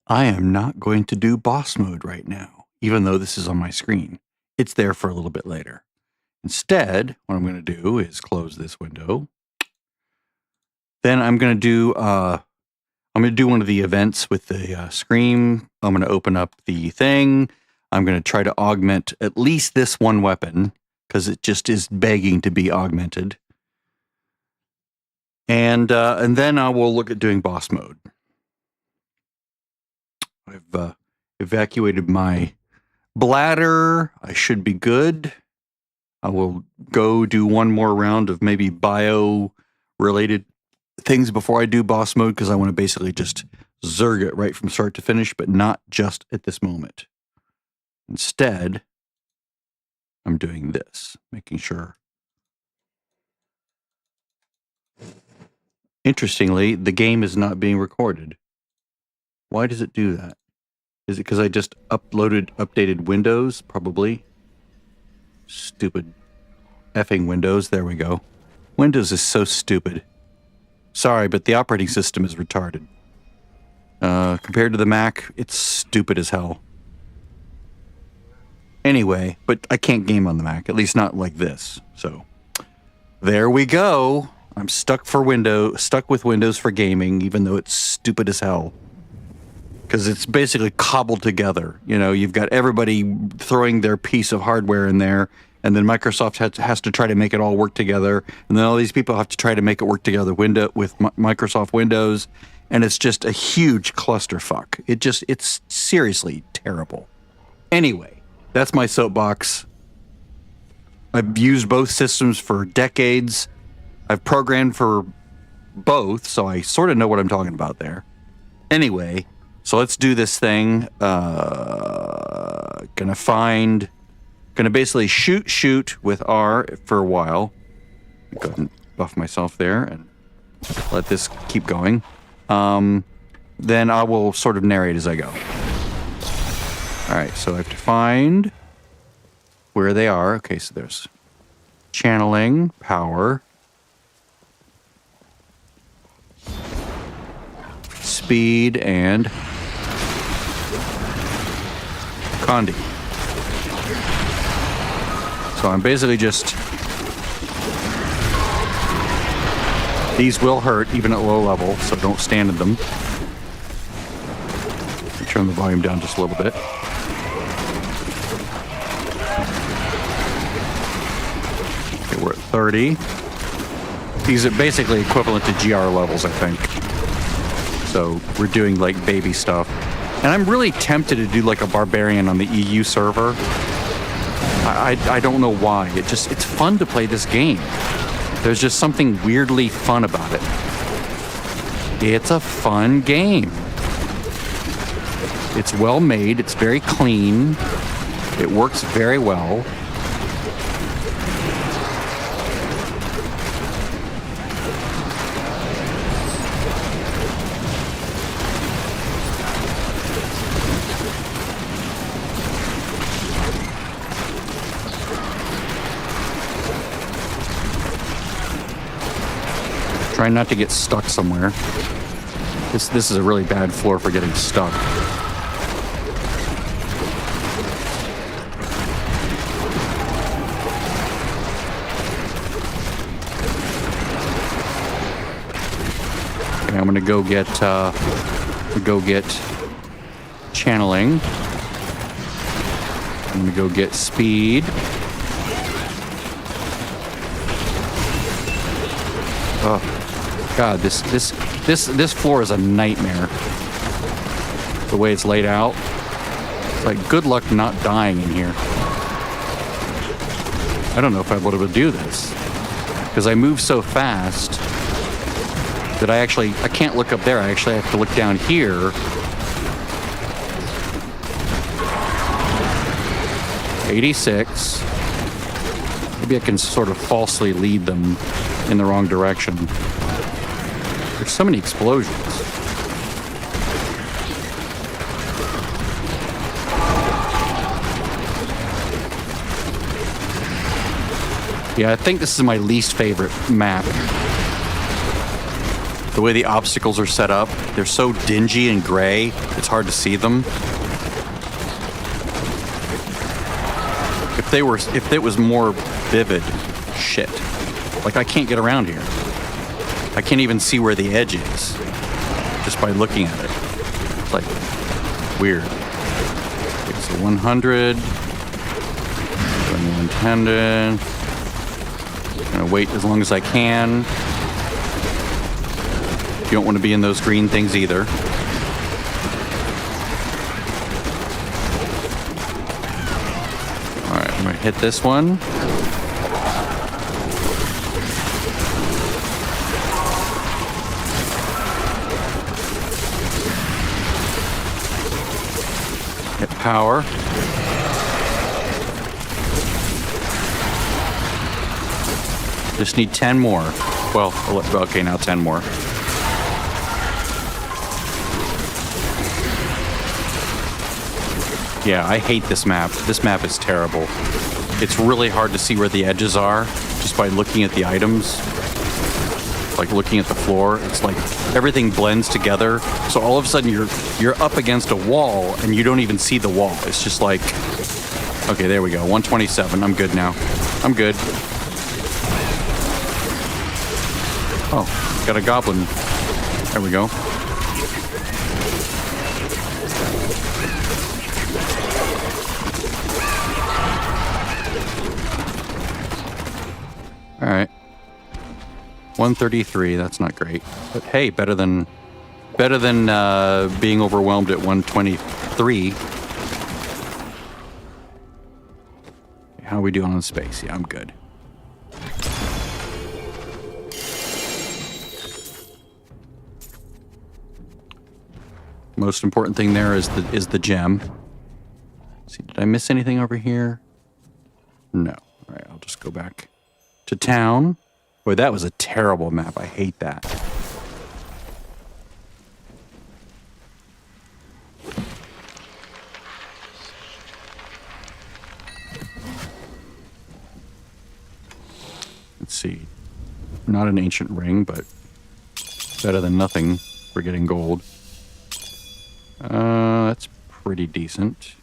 I am not going to do boss mode right now, even though this is on my screen. It's there for a little bit later. Instead, what I'm going to do is close this window. Then I'm going to do one of the events with the scream. I'm going to open up the thing. I'm going to try to augment at least this one weapon because it just is begging to be augmented. And then I will look at doing boss mode. I've evacuated my bladder. I should be good. I will go do one more round of maybe bio-related things before I do boss mode because I want to basically just zerg it right from start to finish, but not just at this moment. Instead, I'm doing this, making sure. Interestingly, the game is not being recorded. Why does it do that? Is it because I just updated Windows? Probably. Stupid effing Windows. There we go. Windows is so stupid. Sorry, but the operating system is retarded. Compared to the Mac, it's stupid as hell. Anyway, but I can't game on the Mac, at least not like this. So, there we go. I'm stuck with Windows for gaming, even though it's stupid as hell. Because it's basically cobbled together. You know, you've got everybody throwing their piece of hardware in there, and then Microsoft has to try to make it all work together, and then all these people have to try to make it work together with Microsoft Windows, and it's just a huge clusterfuck. It's seriously terrible. Anyway, that's my soapbox. I've used both systems for decades. I've programmed for both, so I sort of know what I'm talking about there. Anyway, so let's do this thing. Gonna basically shoot with R for a while. Go ahead and buff myself there and let this keep going. Then I will sort of narrate as I go. All right, so I have to find where they are. Okay, so there's channeling, power, speed, and Condi. So I'm basically just... These will hurt even at low level, so don't stand in them. Turn the volume down just a little bit. Okay, we're at 30. These are basically equivalent to GR levels, I think. So we're doing like baby stuff. And I'm really tempted to do like a barbarian on the EU server. I don't know why. It's fun to play this game. There's just something weirdly fun about it. It's a fun game. It's well made. It's very clean. It works very well. Try not to get stuck somewhere. This is a really bad floor for getting stuck. Okay, I'm gonna go get channeling. I'm gonna go get speed. Oh. God, this floor is a nightmare. The way it's laid out. It's like, good luck not dying in here. I don't know if I'll be able to do this. Because I move so fast that I can't look up there. I actually have to look down here. 86. Maybe I can sort of falsely lead them in the wrong direction. There's so many explosions. Yeah, I think this is my least favorite map. The way the obstacles are set up, they're so dingy and gray, it's hard to see them. If it was more vivid, shit. Like, I can't get around here. I can't even see where the edge is just by looking at it. It's like weird. Okay, so 100. 110. I'm gonna wait as long as I can. You don't want to be in those green things either. All right, I'm gonna hit this one. Hit power. Just need 10 more. Well, okay, now 10 more. Yeah, I hate this map. This map is terrible. It's really hard to see where the edges are just by looking at the items. Like looking at the floor. It's like everything blends together. So all of a sudden you're up against a wall and you don't even see the wall. It's just like, okay, there we go. 127. I'm good now. I'm good. Oh, got a goblin. There we go. All right. 133, that's not great. But hey, better than being overwhelmed at 123. How are we doing on space? Yeah, I'm good. Most important thing there is the gem. Let's see, did I miss anything over here? No. All right, I'll just go back to town. Boy, that was a terrible map. I hate that. Let's see. Not an ancient ring, but better than nothing for getting gold. That's pretty decent. So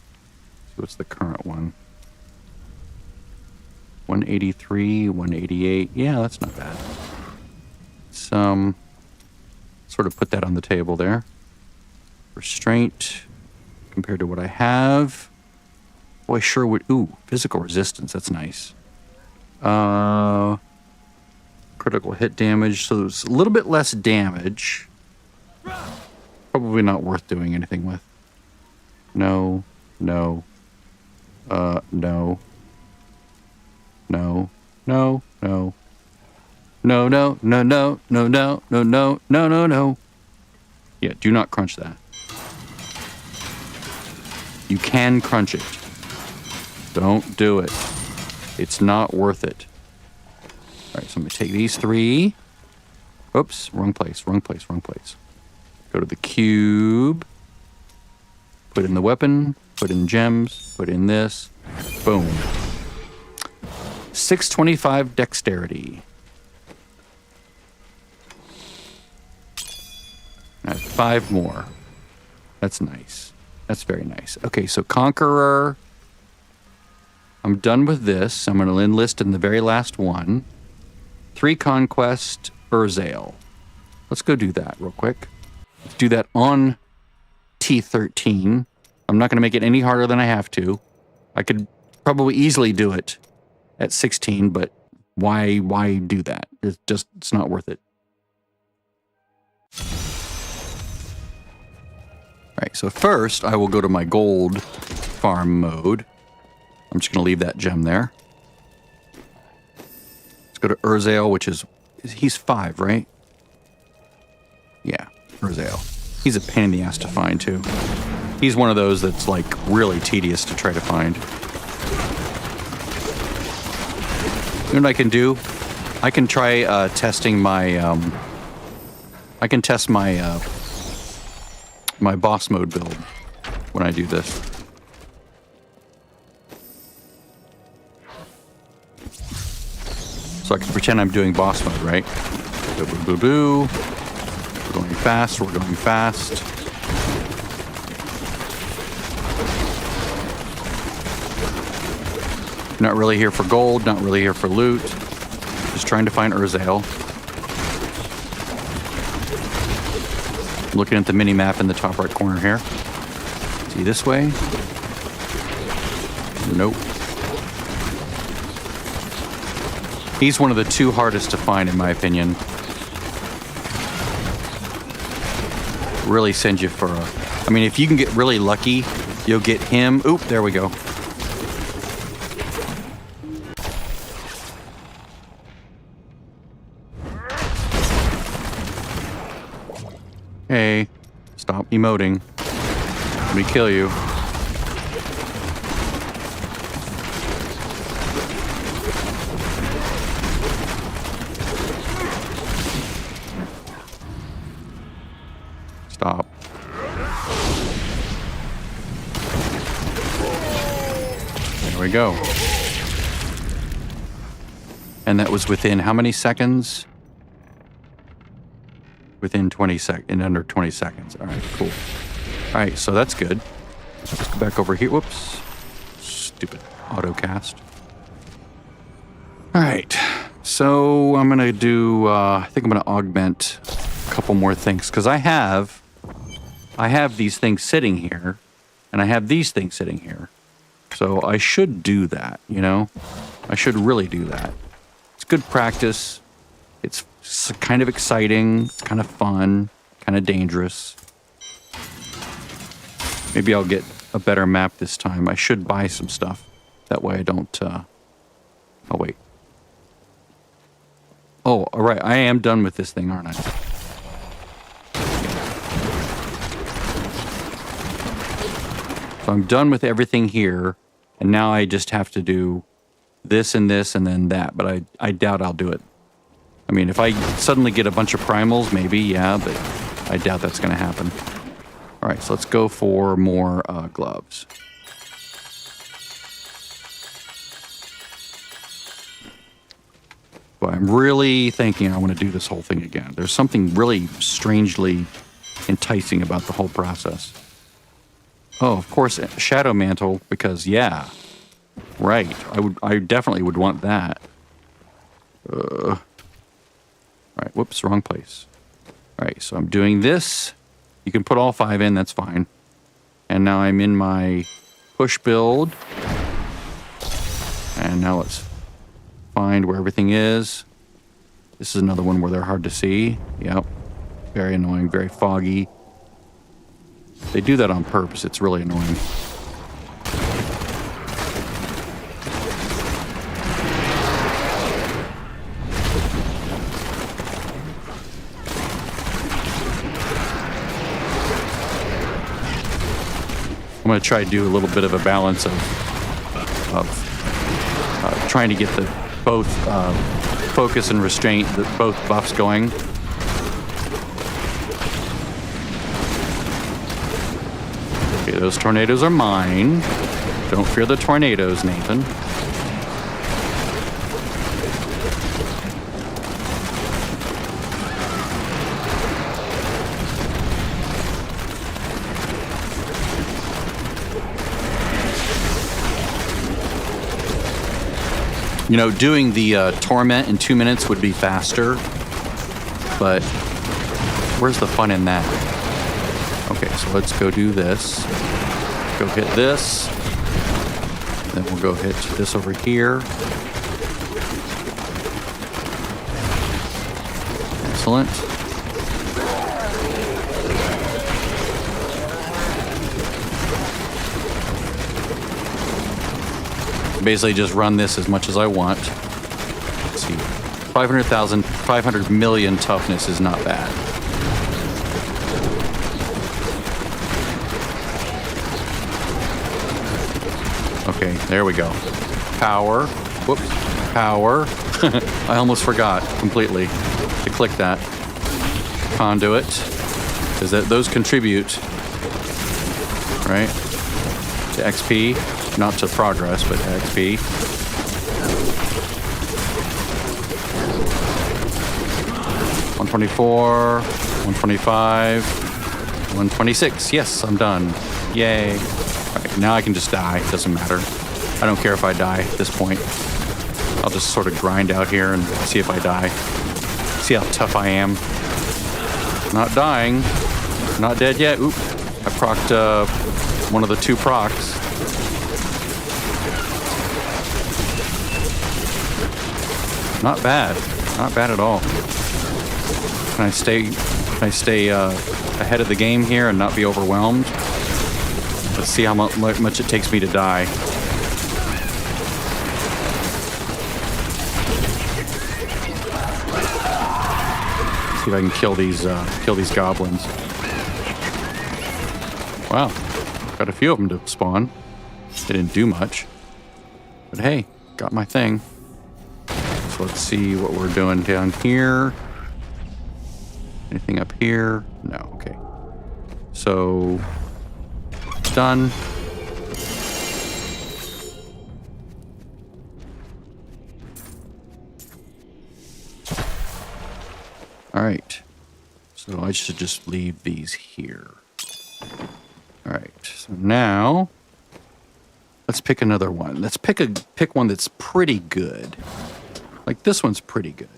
what's the current one? 183, 188. Yeah, that's not bad. Let's sort of put that on the table there. Restraint compared to what I have. Boy, sure would. Ooh, physical resistance. That's nice. Critical hit damage. So there's a little bit less damage. Probably not worth doing anything with. No. No. No. No. No, no, no. No, no, no, no, no, no, no, no, no, no, no. Yeah, do not crunch that. You can crunch it. Don't do it. It's not worth it. All right, so I'm going to take these three. Oops, wrong place, wrong place, wrong place. Go to the cube. Put in the weapon. Put in gems. Put in this. Boom. 625 dexterity. I have 5 more. That's nice. That's very nice. Okay, so Conqueror. I'm done with this. I'm going to enlist in the very last one. 3 Conquest, Urzale. Let's go do that real quick. Let's do that on T13. I'm not going to make it any harder than I have to. I could probably easily do it at 16, but why do that? It's not worth it. All right, so first I will go to my gold farm mode. I'm just going to leave that gem there. Let's go to Urzale, which he's 5, right? Yeah, Urzale. He's a pain in the ass to find, too. He's one of those that's, like, really tedious to try to find. You know what I can do? I can try testing my, I can test my, my boss mode build when I do this. So I can pretend I'm doing boss mode, right? Boo, boo, boo, boo. We're going fast. We're going fast. Not really here for gold. Not really here for loot. Just trying to find Urzael. Looking at the mini map in the top right corner here. See this way? Nope. He's one of the two hardest to find, in my opinion. Really sends you for a... I mean, if you can get really lucky, you'll get him. Oop, there we go. Hey, stop emoting. Let me kill you. Stop. There we go. And that was within how many seconds? Within 20 seconds, in under 20 seconds. All right, cool. All right, so that's good. Let's go back over here. Whoops. Stupid autocast. All right, so I'm gonna do, I think I'm gonna augment a couple more things because I have these things sitting here and I have these things sitting here. So I should do that, you know? I should really do that. It's good practice. It's kind of exciting, it's kind of fun, kind of dangerous. Maybe I'll get a better map this time. I should buy some stuff. That way I don't, oh wait. Oh, all right, I am done with this thing, aren't I? So I'm done with everything here, and now I just have to do this and then that, but I doubt I'll do it. I mean, if I suddenly get a bunch of primals, maybe, yeah, but I doubt that's going to happen. All right, so let's go for more gloves. But I'm really thinking I want to do this whole thing again. There's something really strangely enticing about the whole process. Oh, of course, Shadow Mantle, because, yeah, right. I definitely would want that. All right, whoops, wrong place. All right, so I'm doing this. You can put all 5 in, that's fine. And now I'm in my push build. And now let's find where everything is. This is another one where they're hard to see. Yep, very annoying, very foggy. They do that on purpose, it's really annoying. I'm going to try to do a little bit of a balance of trying to get the both focus and restraint, both buffs going. Okay, those tornadoes are mine. Don't fear the tornadoes, Nathan. You know, doing the torment in 2 minutes would be faster, but where's the fun in that? Okay, so let's go do this. Go hit this. Then we'll go hit this over here. Excellent. Basically just run this as much as I want. Let's see. 500 million toughness is not bad. Okay, there we go. Power. Whoops. Power. I almost forgot completely to click that. Conduit. Because those contribute, right, to XP. Not to progress, but to XP. 124, 125, 126. Yes, I'm done. Yay. All right, now I can just die. It doesn't matter. I don't care if I die at this point. I'll just sort of grind out here and see if I die. See how tough I am. Not dying. Not dead yet. Oop. I procced one of the 2 procs. Not bad. Not bad at all. Can I stay ahead of the game here and not be overwhelmed? Let's see how much it takes me to die. See if I can kill these goblins. Wow, got a few of them to spawn. They didn't do much, but hey, got my thing. So let's see what we're doing down here. Anything up here? No. Okay. So done. All right. So I should just leave these here. All right. So now let's pick another one. Let's pick one that's pretty good. Like this one's pretty good.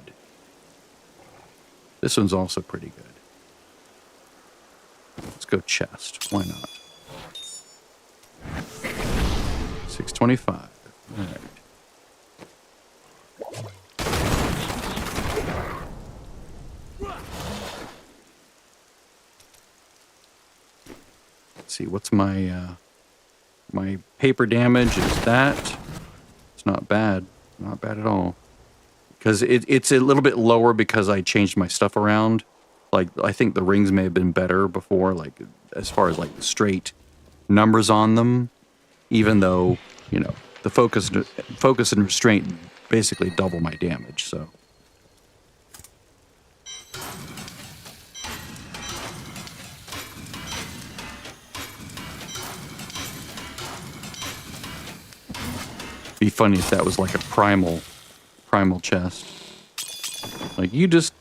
This one's also pretty good. Let's go chest. Why not? 625. All right. Let's see, what's my my paper damage is that. It's not bad. Not bad at all. Because it's a little bit lower because I changed my stuff around. Like, I think the rings may have been better before, like, as far as, like, straight numbers on them. Even though, you know, the focus and restraint basically double my damage, so. Be funny if that was like a primal chest. Like, you just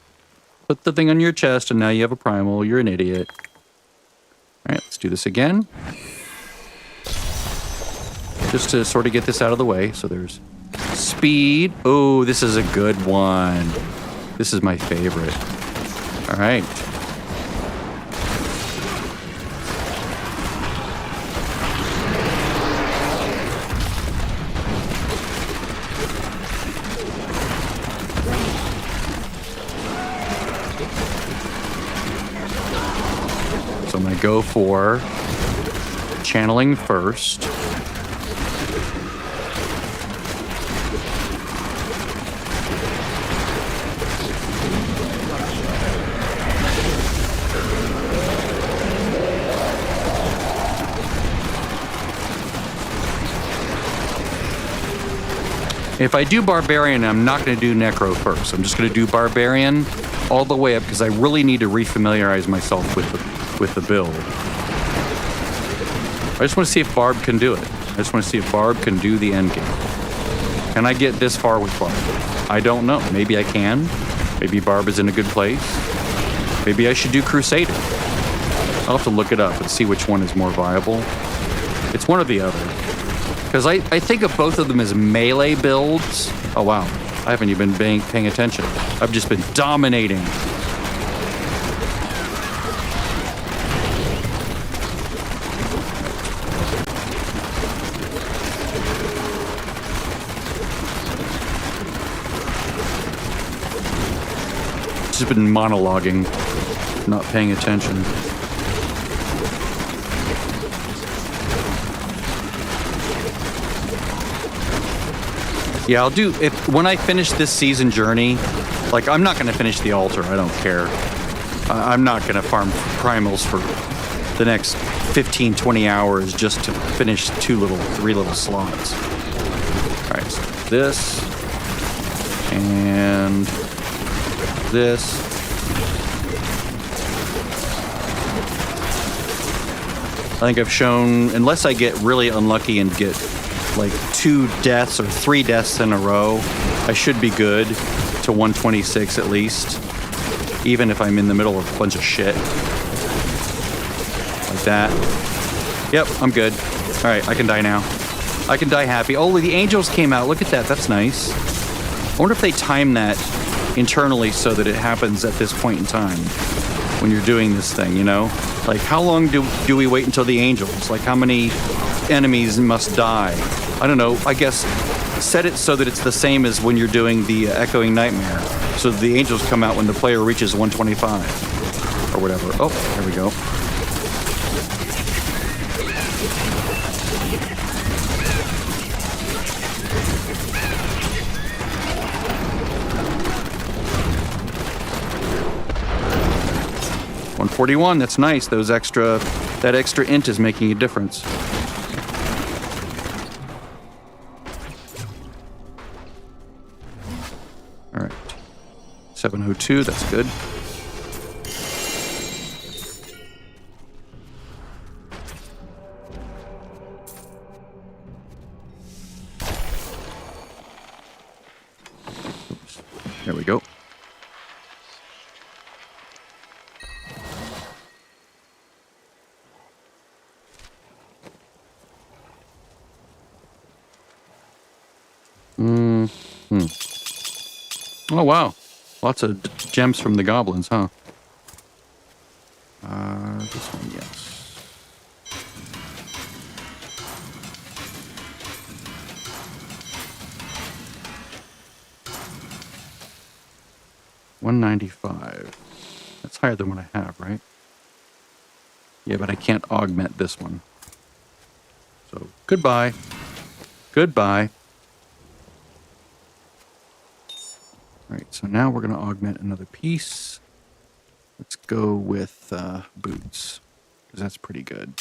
put the thing on your chest and now you have a primal. You're an idiot. All right, let's do this again. Just to sort of get this out of the way. So there's speed. Oh, this is a good one. This is my favorite. All right. So I'm going to go for channeling first. If I do Barbarian, I'm not going to do Necro first. I'm just going to do Barbarian all the way up because I really need to refamiliarize myself with the build. I just want to see if Barb can do it. I just want to see if Barb can do the end game. Can I get this far with Barb? I don't know. Maybe I can. Maybe Barb is in a good place. Maybe I should do Crusader. I'll have to look it up and see which one is more viable. It's one or the other. Because I think of both of them as melee builds. Oh, wow. I haven't even been paying attention. I've just been dominating. Just been monologuing, not paying attention. Yeah, I'll do when I finish this season journey. Like, I'm not going to finish the altar. I don't care. I'm not going to farm primals for the next 15, 20 hours just to finish 3 little slots. All right, so this and this. I think I've shown, unless I get really unlucky and get like 2 deaths or 3 deaths in a row, I should be good to 126 at least. even if I'm in the middle of a bunch of shit. Like that. Yep, I'm good. All right, I can die now. I can die happy. Oh, the angels came out. Look at that. That's nice. I wonder if they time that internally so that it happens at this point in time when you're doing this thing, you know? Like, how long do we wait until the angels? Like, how many enemies must die? I don't know. I guess set it so that it's the same as when you're doing the Echoing Nightmare. So the angels come out when the player reaches 125 or whatever. Oh, there we go. $141, that's nice. That extra int is making a difference. All right. 702, that's good. Oops. There we go. Oh, wow. Lots of gems from the goblins, huh? This one, yes. $195. That's higher than what I have, right? Yeah, but I can't augment this one. So, goodbye. Goodbye. All right, so now we're going to augment another piece. Let's go with boots, because that's pretty good.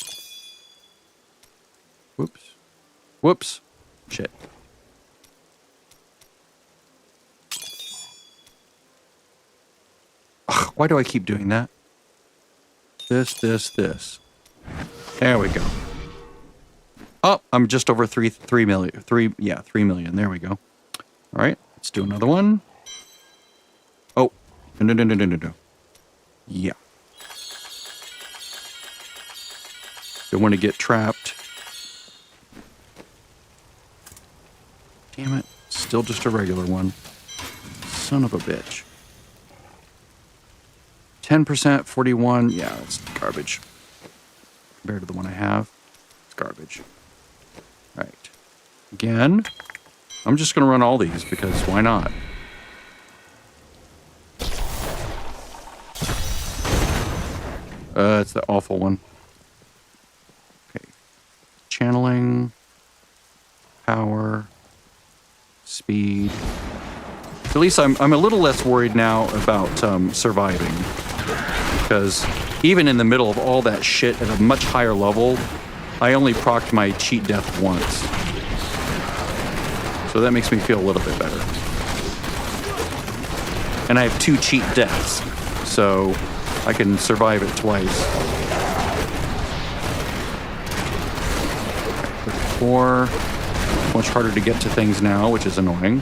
Whoops. Whoops. Shit. Ugh, why do I keep doing that? This. There we go. Oh, I'm just over 3 million. 3 million. There we go. All right, let's do another one. Oh, no. Yeah. Don't want to get trapped. Damn it. Still just a regular one. Son of a bitch. 10%, 41. Yeah, that's garbage. Compared to the one I have, it's garbage. All right. Again, I'm just going to run all these because why not? It's the awful one. Okay. Channeling. Power. Speed. At least I'm a little less worried now about surviving. Because even in the middle of all that shit at a much higher level, I only procced my cheat death once. So that makes me feel a little bit better. And I have 2 cheat deaths. So I can survive it twice. 4. Much harder to get to things now, which is annoying.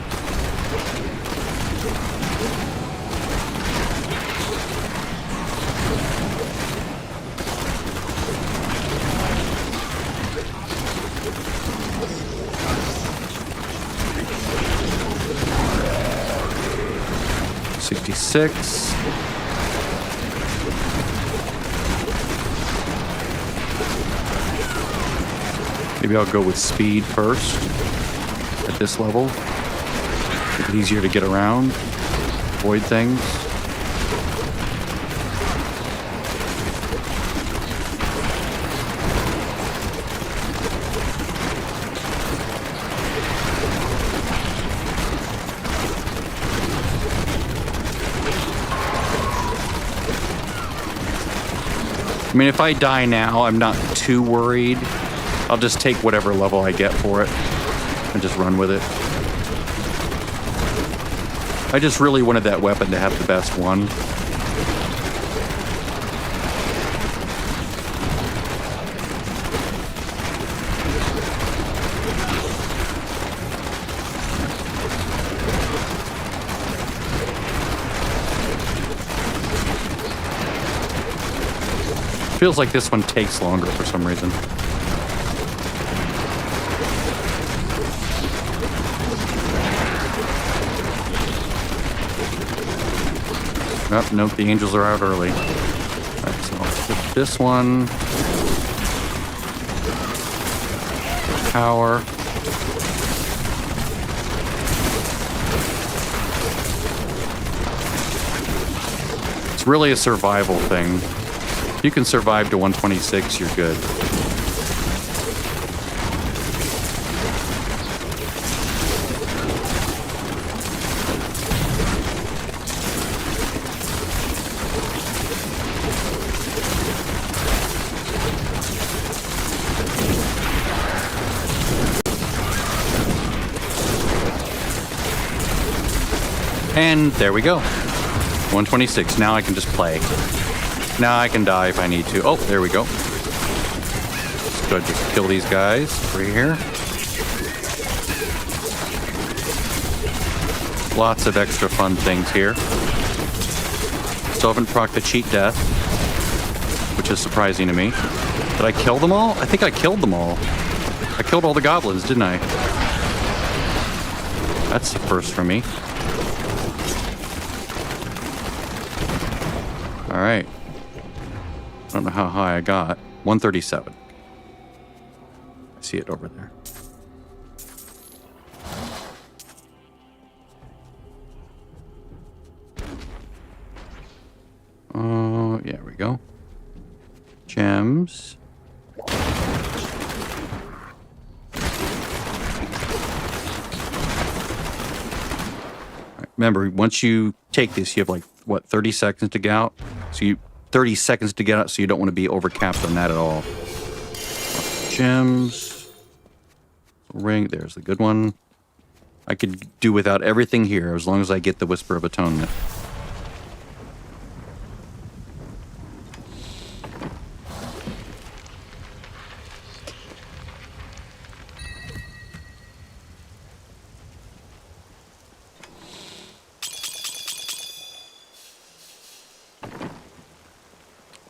$66. Maybe I'll go with speed first at this level. Make it easier to get around, avoid things. I mean, if I die now, I'm not too worried. I'll just take whatever level I get for it and just run with it. I just really wanted that weapon to have the best one. Feels like this one takes longer for some reason. Oh, nope, the angels are out early. Alright, so I'll put this one. Power. It's really a survival thing. If you can survive to 126, you're good. And there we go. 126. Now I can just play. Now I can die if I need to. Oh, there we go. Let's go just kill these guys over here. Lots of extra fun things here. Still haven't procced the cheat death, which is surprising to me. Did I kill them all? I think I killed them all. I killed all the goblins, didn't I? That's the first for me. All right. I don't know how high I got. 137. I see it over there. Oh, yeah, there we go. Gems. Remember, once you take this, you have like, what, 30 seconds to get out? So 30 seconds to get out, so you don't want to be overcapped on that at all. Gems. Ring, there's the good one. I could do without everything here as long as I get the Whisper of Atonement.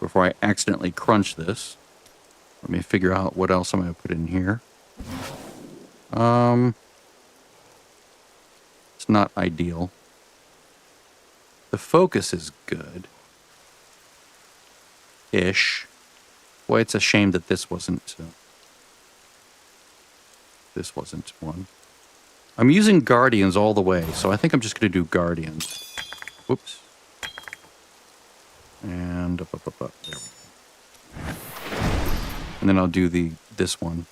Before I accidentally crunch this, let me figure out what else I'm going to put in here. It's not ideal. The focus is good-ish. Boy, it's a shame that this wasn't one. I'm using Guardians all the way, so I think I'm just going to do Guardians. Whoops. And up. There we go. And then I'll do this one.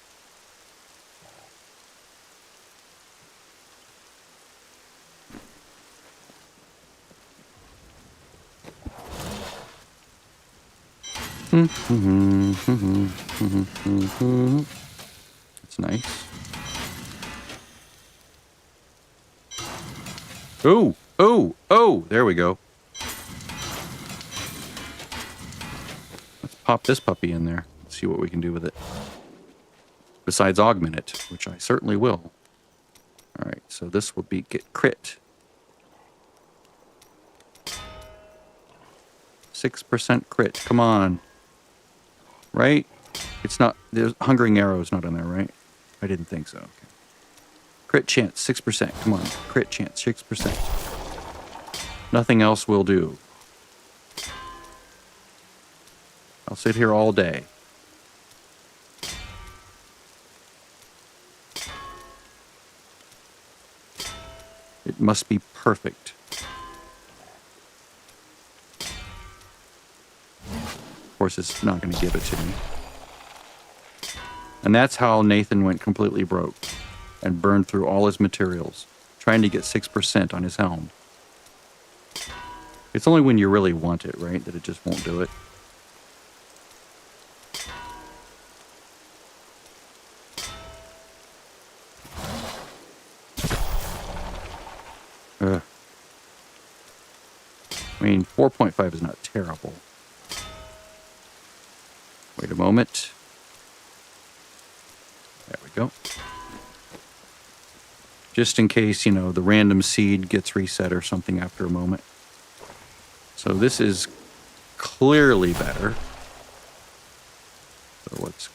That's nice. Oh, there we go. Pop this puppy in there. Let's see what we can do with it. Besides augment it, which I certainly will. Alright, so this will be get crit. 6% crit. Come on. Right? It's not... There's Hungering Arrow's not in there, right? I didn't think so. Okay. Crit chance, 6%. Come on. Crit chance, 6%. Nothing else will do. I'll sit here all day. It must be perfect. Of course, it's not going to give it to me. And that's how Nathan went completely broke and burned through all his materials, trying to get 6% on his helm. It's only when you really want it, right, that it just won't do it. I mean, 4.5 is not terrible. Wait a moment. There we go. Just in case, you know, the random seed gets reset or something after a moment. So this is clearly better. Or what's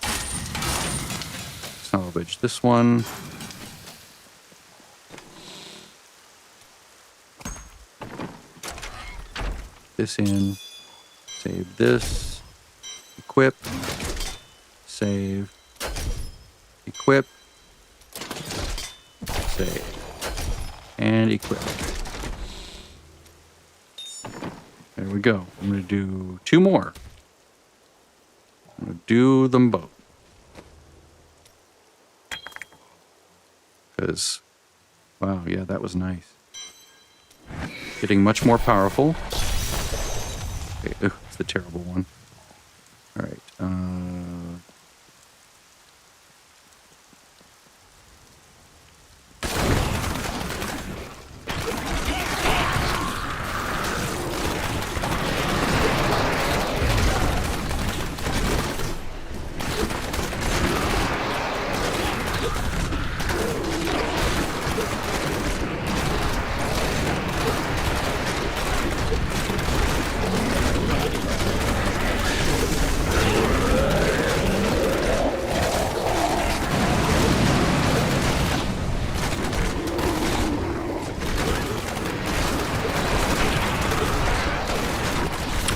salvage this one. This in. Save this. Equip. Save. Equip. Save. And equip. There we go. I'm going to do 2 more. I'm going to do them both. Because, wow, yeah, that was nice. Getting much more powerful. Okay, it's the terrible one. All right.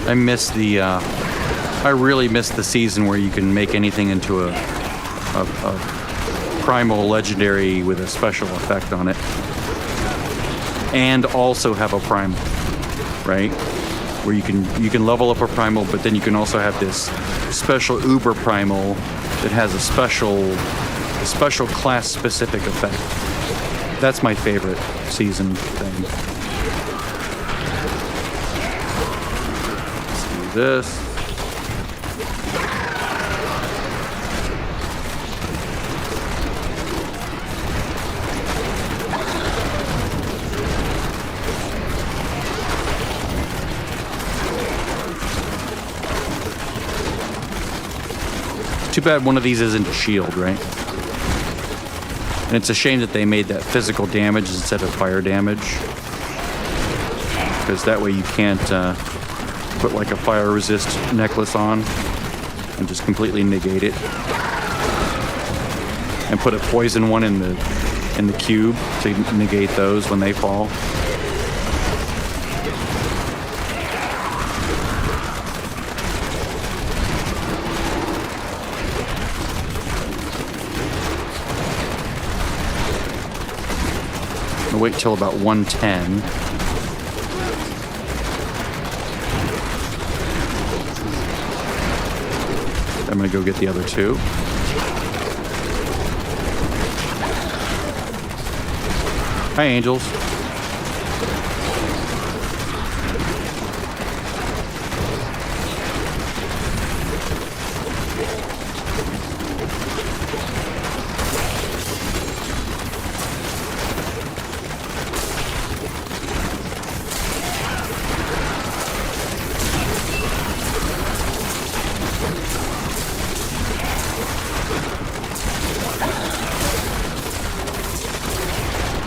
I miss the, I really miss the season where you can make anything into a primal legendary with a special effect on it. And also have a primal, right? Where you can level up a primal, but then you can also have this special uber primal that has a special class specific effect. That's my favorite season thing. This. Too bad one of these isn't a shield, right? And it's a shame that they made that physical damage instead of fire damage. Because that way you can't put like a fire resist necklace on and just completely negate it, and put a poison one in the cube to negate those when they fall. I'll wait till about 110. I'm going to go get the other 2. Hi, angels.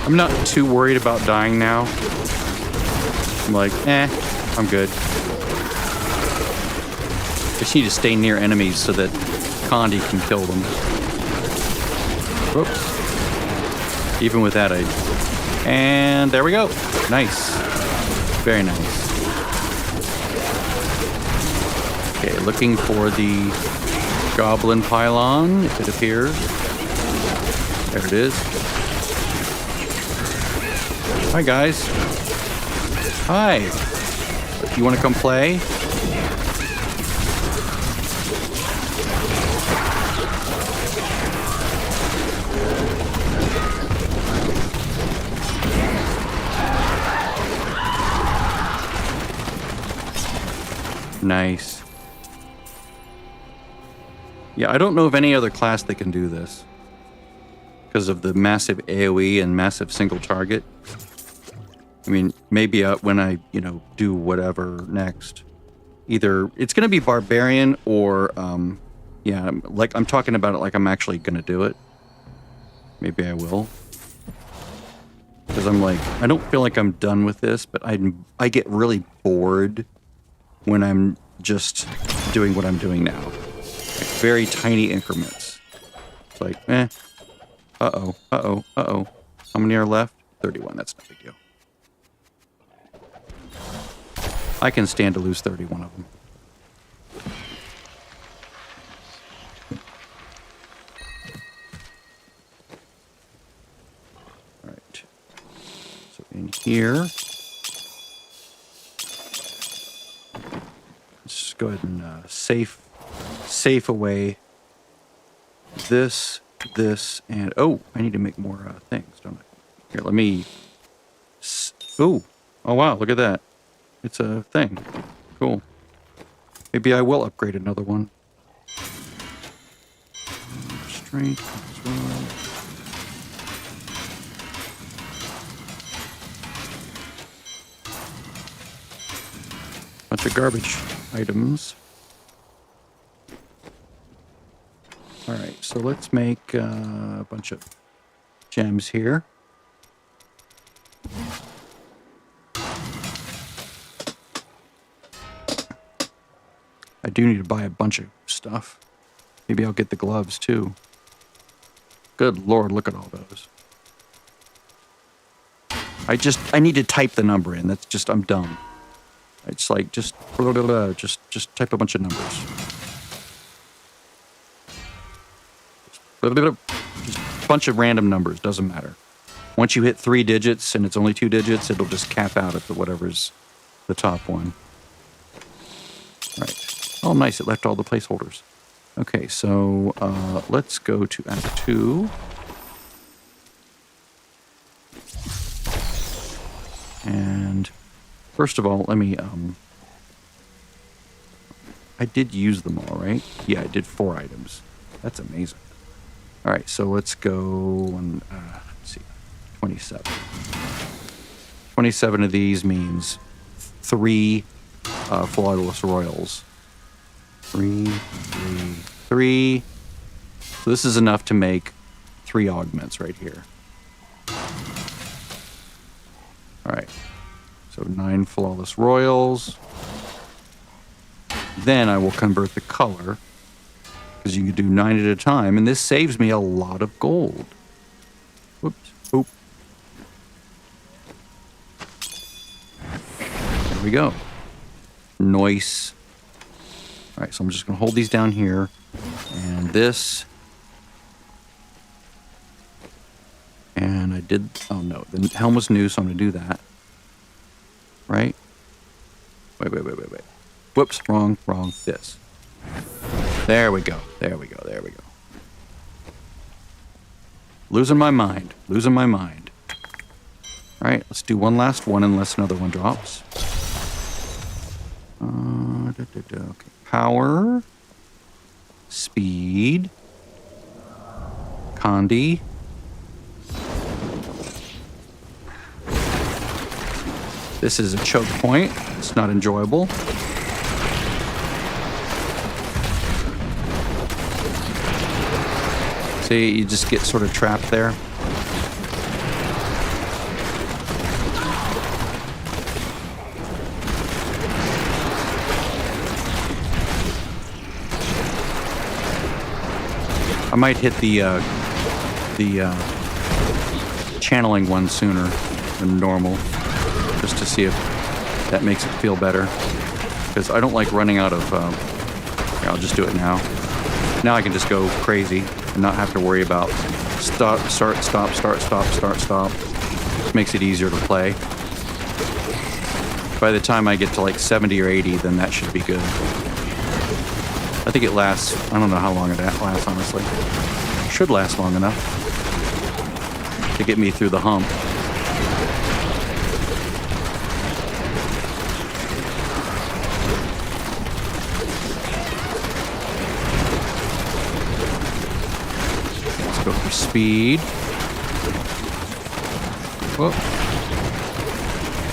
I'm not too worried about dying now. I'm like, I'm good. Just need to stay near enemies so that Condi can kill them. Whoops. Even with that, and there we go. Nice. Very nice. Okay, looking for the goblin pylon, if it appears. There it is. Hi, guys. Hi. You want to come play? Nice. Yeah, I don't know of any other class that can do this because of the massive AoE and massive single target. I mean, maybe when I, do whatever next. Either it's going to be Barbarian or, yeah, like I'm talking about it like I'm actually going to do it. Maybe I will. Because I'm like, I don't feel like I'm done with this, but I get really bored when I'm just doing what I'm doing now. very tiny increments. It's like, eh. Uh-oh, uh-oh, uh-oh. How many are left? 31, that's no big deal. I can stand to lose 31 of them. All right. So in here, let's go ahead and safe away this, and oh, I need to make more things, don't I? Here, let me. Oh wow, look at that. It's a thing. Cool. Maybe I will upgrade another one. Strength as well. Bunch of garbage items. All right, so let's make a bunch of gems here. I do need to buy a bunch of stuff. Maybe I'll get the gloves too. Good Lord, look at all those. I need to type the number in. That's just, I'm dumb. It's like, just type a bunch of numbers. Just a bunch of random numbers, doesn't matter. Once you hit 3 digits and it's only 2 digits, it'll just cap out at the whatever's the top one. Right. Oh, nice. It left all the placeholders. Okay, so let's go to Act 2. And first of all, let me... I did use them all, right? Yeah, I did 4 items. That's amazing. All right, so let's go on... let's see. 27. 27 of these means 3 flawless royals. 3, 3, 3. So this is enough to make 3 augments right here. All right. So 9 flawless royals. Then I will convert the color, because you can do 9 at a time, and this saves me a lot of gold. Whoops. Oop. There we go. Nice. All right, so I'm just going to hold these down here. And this. And I did... Oh, no. The helm was new, so I'm going to do that. Right? Wait. Whoops, wrong. This. There we go. Losing my mind. All right, let's do one last one unless another one drops. Okay. Power. Speed. Condi. This is a choke point. It's not enjoyable. See, you just get sort of trapped there. I might hit the channeling one sooner than normal, just to see if that makes it feel better. Because I don't like running out of... here, I'll just do it now. Now I can just go crazy and not have to worry about start, stop. It makes it easier to play. By the time I get to like 70 or 80, then that should be good. I think it lasts... I don't know how long it lasts, honestly. Should last long enough to get me through the hump. Let's go for speed. Whoa.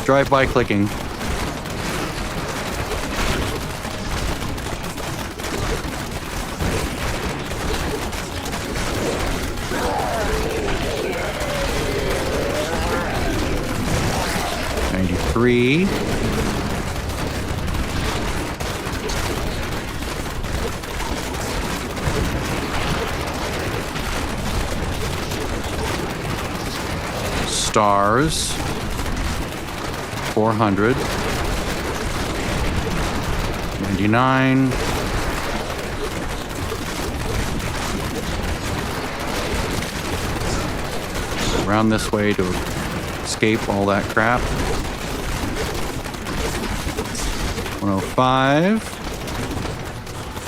Drive-by clicking. Three. Stars. 400. 99. Around this way to escape all that crap. 105.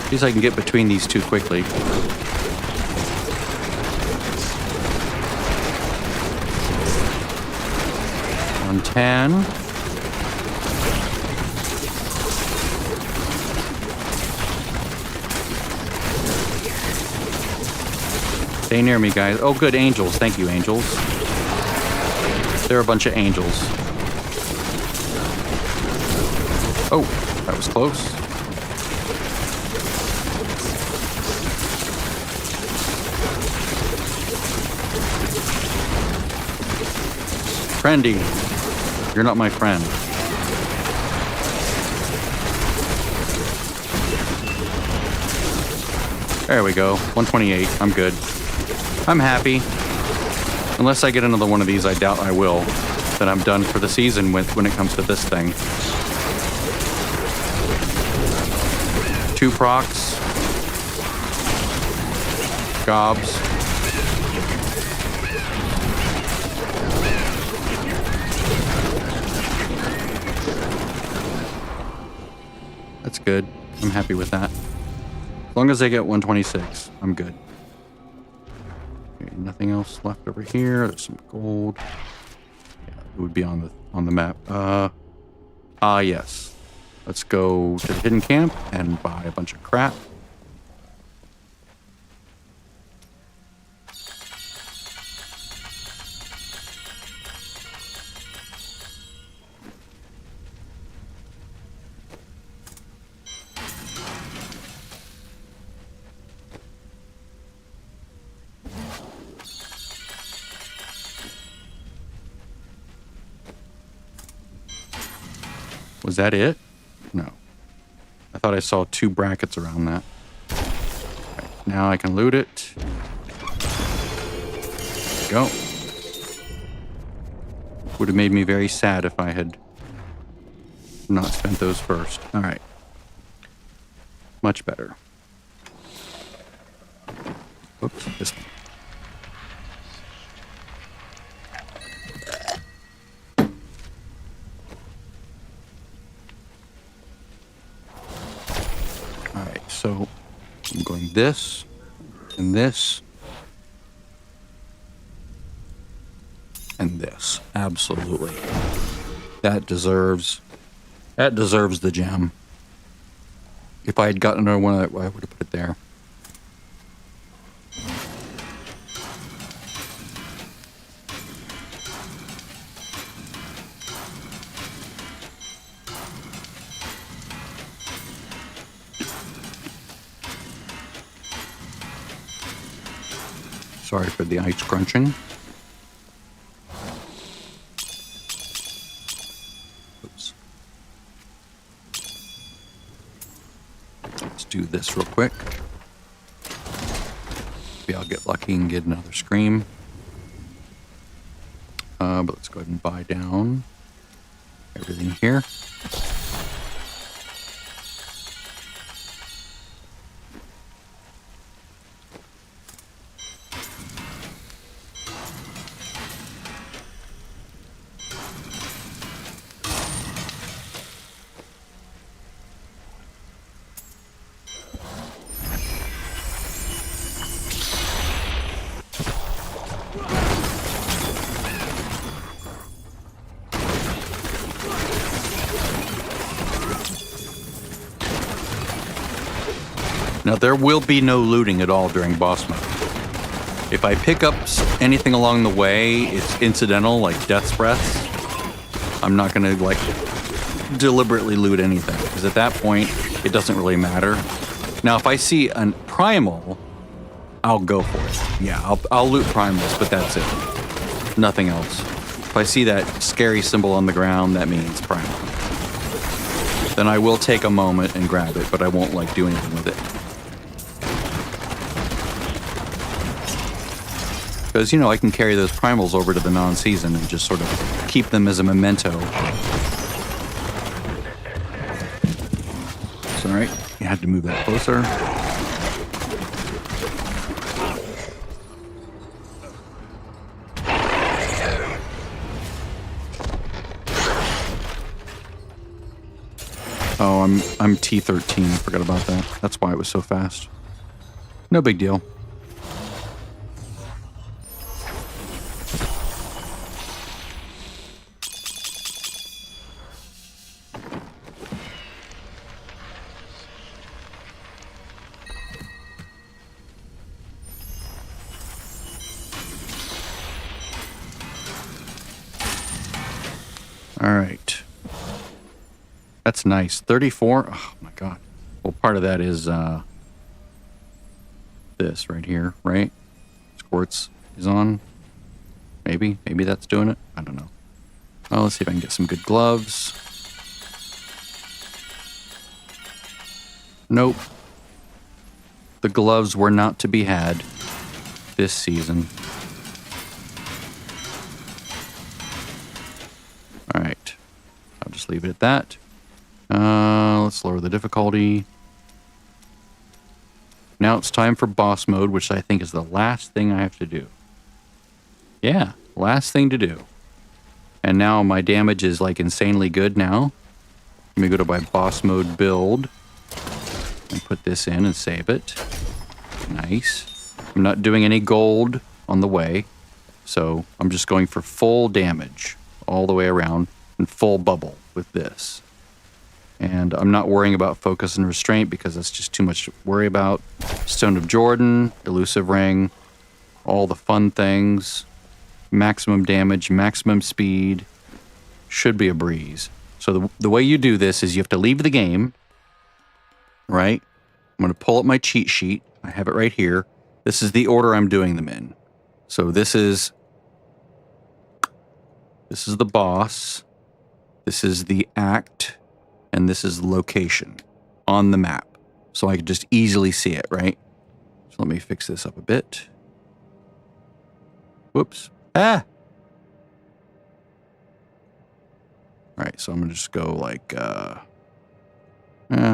At least I can get between these two quickly. 110. Stay near me, guys. Oh, good. Angels. Thank you, angels. They're a bunch of angels. Oh, that was close. Friendy, you're not my friend. There we go. 128. I'm good. I'm happy. Unless I get another one of these, I doubt I will. Then I'm done for the season when it comes to this thing. 2 procs. Gobs. That's good. I'm happy with that. As long as I get 126, I'm good. Okay, nothing else left over here. There's some gold. Yeah, it would be on the map. Yes. Let's go to the hidden camp and buy a bunch of crap. Was that it? No. I thought I saw 2 brackets around that. Okay, now I can loot it. There we go. Would have made me very sad if I had not spent those first. All right. Much better. Oops, this one. So I'm going this and this and this. Absolutely. That deserves the gem. If I had gotten another one, I would have put it there. Sorry for the ice crunching. Oops. Let's do this real quick. Maybe I'll get lucky and get another scream. But let's go ahead and buy down everything here. Now, there will be no looting at all during boss mode. If I pick up anything along the way, it's incidental, like death's breaths. I'm not going to, like, deliberately loot anything, because at that point, it doesn't really matter. Now, if I see a primal, I'll go for it. Yeah, I'll loot primals, but that's it. Nothing else. If I see that scary symbol on the ground, that means primal. Then I will take a moment and grab it, but I won't, like, do anything with it. Because, you know, I can carry those primals over to the non-season and just sort of keep them as a memento. It's all right. You had to move that closer. Oh, I'm T13. I forgot about that. That's why it was so fast. No big deal. All right. That's nice. 34. Oh my god. Well, part of that is this right here, right? Squirts is on. Maybe that's doing it. I don't know. Well, let's see if I can get some good gloves. Nope. The gloves were not to be had this season. All right. I'll just leave it at that. Let's lower the difficulty. Now it's time for boss mode, which I think is the last thing I have to do. Yeah, last thing to do. And now my damage is like insanely good now. Let me go to my boss mode build and put this in and save it. Nice. I'm not doing any gold on the way, so I'm just going for full damage all the way around and full bubble with this. And I'm not worrying about focus and restraint because that's just too much to worry about. Stone of Jordan, elusive ring, all the fun things. Maximum damage, maximum speed. Should be a breeze. So the way you do this is you have to leave the game, right? I'm going to pull up my cheat sheet. I have it right here. This is the order I'm doing them in. So this is the boss. This is the act. And this is the location on the map. So I can just easily see it, right? So let me fix this up a bit. Whoops. Ah! All right, so I'm going to just go like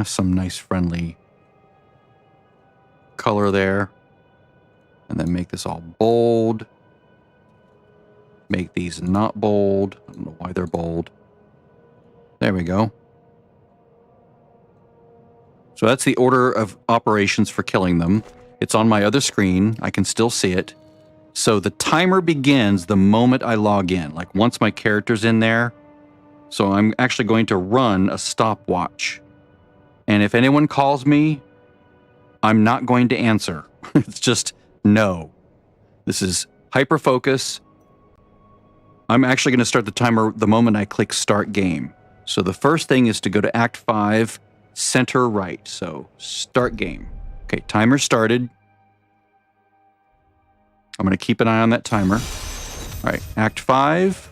some nice friendly color there. And then make this all bold. Make these not bold. I don't know why they're bold. There we go. So that's the order of operations for killing them. It's on my other screen. I can still see it. So the timer begins the moment I log in, like once my character's in there. So I'm actually going to run a stopwatch. And if anyone calls me, I'm not going to answer. It's just no. This is hyper-focus. I'm actually going to start the timer the moment I click start game. So the first thing is to go to Act 5, center right. So start game. Okay, timer started. I'm going to keep an eye on that timer. All right, Act 5,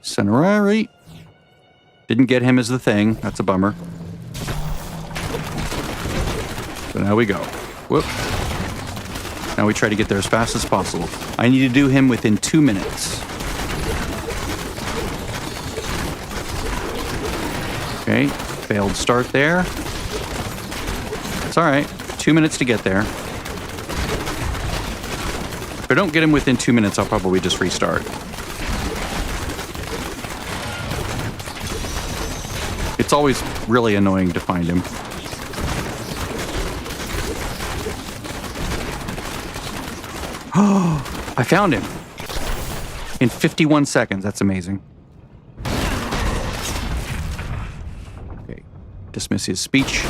center right. Didn't get him as the thing. That's a bummer. So now we go. Whoop. Now we try to get there as fast as possible. I need to do him within 2 minutes. Okay, failed start there. It's all right. 2 minutes to get there. If I don't get him within 2 minutes, I'll probably just restart. It's always really annoying to find him. Oh, I found him. In 51 seconds. That's amazing. Okay. Dismiss his speech.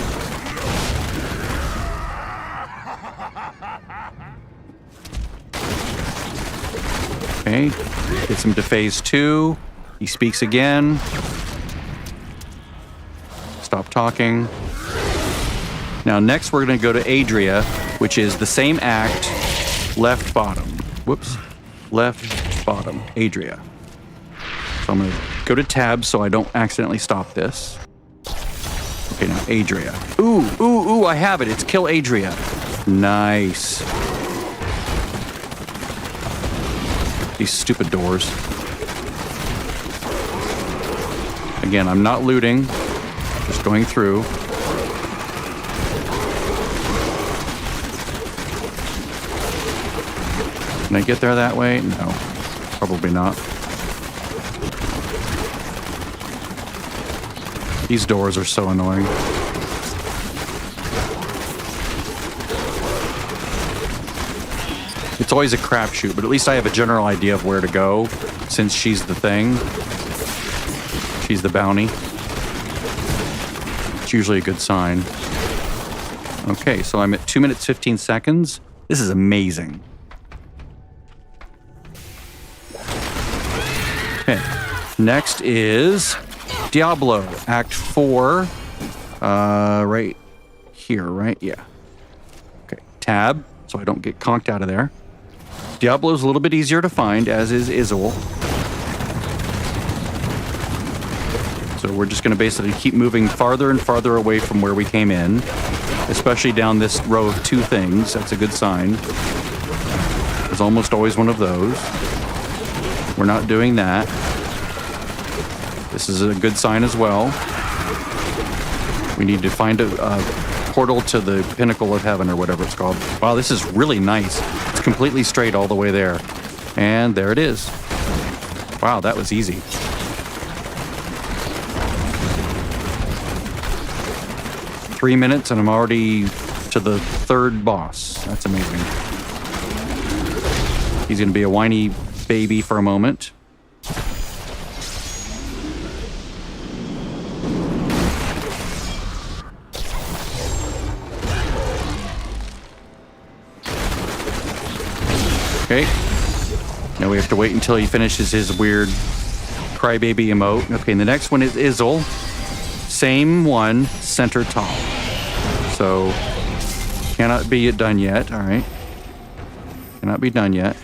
Okay. Gets him to phase 2. He speaks again. Stop talking. Now, next we're going to go to Adria, which is the same act, left bottom. Whoops. Left bottom. Adria. So I'm going to go to tab so I don't accidentally stop this. Okay, now Adria. Ooh, I have it. It's kill Adria. Nice. These stupid doors. Again, I'm not looting. Just going through. Can I get there that way? No. Probably not. These doors are so annoying. It's always a crapshoot, but at least I have a general idea of where to go since she's the thing. She's the bounty. It's usually a good sign. Okay, so I'm at 2 minutes, 15 seconds. This is amazing. Okay, next is Diablo, Act 4. Right here, right? Yeah. Okay, tab, so I don't get conked out of there. Diablo's a little bit easier to find, as is Izzle. So we're just going to basically keep moving farther and farther away from where we came in, especially down this row of 2 things. That's a good sign. There's almost always one of those. We're not doing that. This is a good sign as well. We need to find a portal to the pinnacle of heaven or whatever it's called. Wow, this is really nice. It's completely straight all the way there. And there it is. Wow, that was easy. Three minutes and I'm already to the 3rd boss. That's amazing. He's going to be a whiny baby for a moment. Okay. Now we have to wait until he finishes his weird crybaby emote. Okay, and the next one is Izzle. Same one, center top. So, cannot be done yet. All right. Cannot be done yet.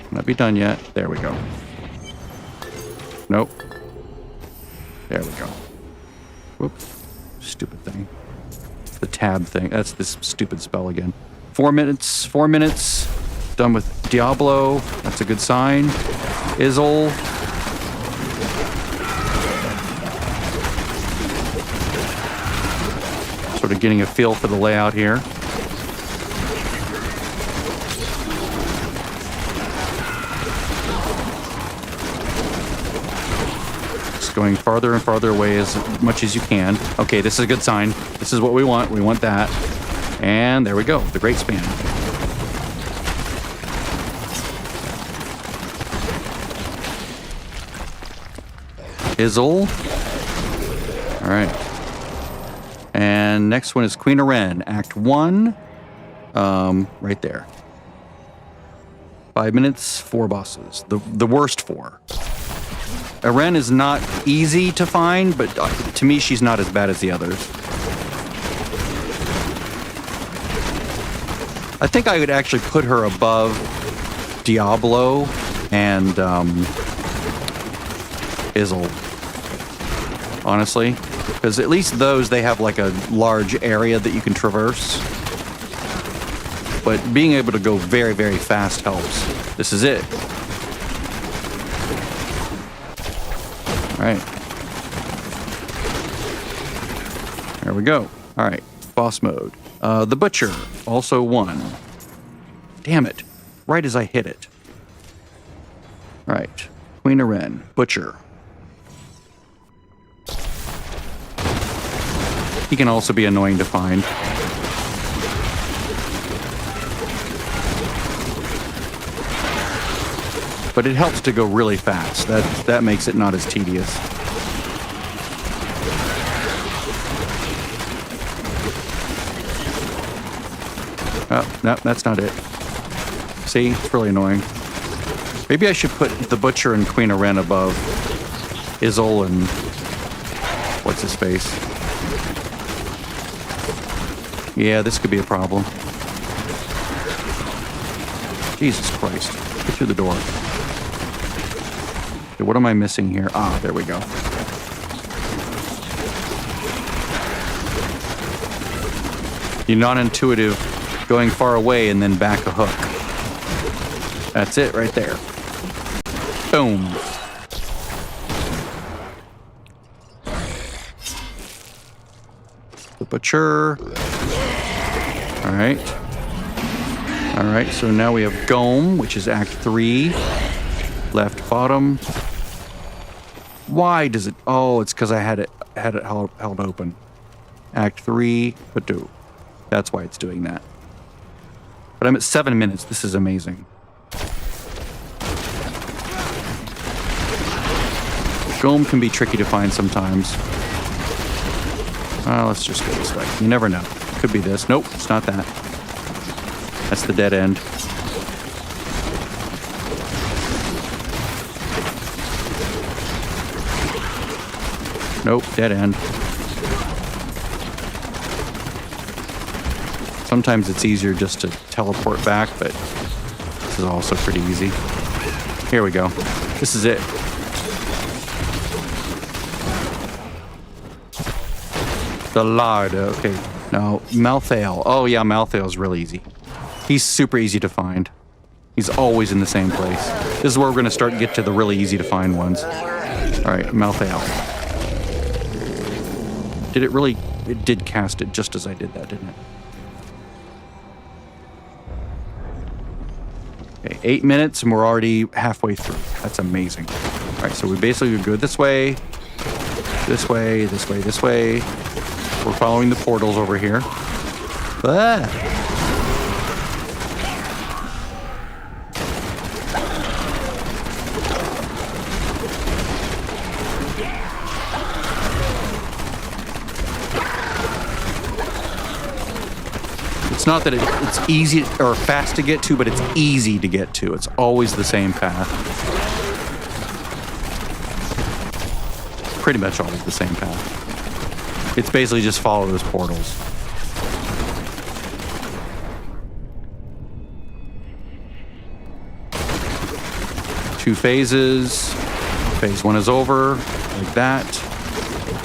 Cannot be done yet. There we go. Nope. There we go. Whoops. Stupid thing. The tab thing. That's this stupid spell again. 4 minutes. 4 minutes. Done with Diablo. That's a good sign. Izzle. Sort of getting a feel for the layout here. Just going farther and farther away as much as you can. Okay, this is a good sign. This is what we want. We want that. And there we go. The Great Span. Izzle. All right. And next one is Queen of Ren, Act 1. Right there. 5 minutes, 4 bosses. The worst 4. Ren is not easy to find, but to me, she's not as bad as the others. I think I would actually put her above Diablo and Izzle. Honestly. Because at least those, they have like a large area that you can traverse. But being able to go very, very fast helps. This is it. All right. There we go. All right. Boss mode. The Butcher. Also 1. Damn it. Right as I hit it. All right. Queen of Ren. Butcher. He can also be annoying to find. But it helps to go really fast. That makes it not as tedious. Oh, no, that's not it. See, it's really annoying. Maybe I should put the Butcher and Queen of Ren above Izzle and what's his face? Yeah, this could be a problem. Jesus Christ. Get through the door. Okay, what am I missing here? Ah, there we go. You're non-intuitive going far away and then back a hook. That's it right there. Boom. The butcher. All right. All right, so now we have Gome, which is Act 3. Left bottom. Why does it... Oh, it's because I had it held open. Act 3, but do. That's why it's doing that. But I'm at 7 minutes. This is amazing. Gome can be tricky to find sometimes. Let's just go this way. You never know. Could be this. Nope, it's not that. That's the dead end. Nope, dead end. Sometimes it's easier just to teleport back, but this is also pretty easy. Here we go. This is it. The lard, okay. No, Malthael. Oh yeah, Malthael is really easy. He's super easy to find. He's always in the same place. This is where we're going to start to get to the really easy to find ones. All right, Malthael. Did it really... It did cast it just as I did that, didn't it? Okay, 8 minutes and we're already halfway through. That's amazing. All right, so we basically go this way, this way, this way, this way. We're following the portals over here. Ah. It's not that it's easy or fast to get to, but it's easy to get to. It's always the same path. Pretty much always the same path. It's basically just follow those portals. Two phases. Phase 1 is over, like that.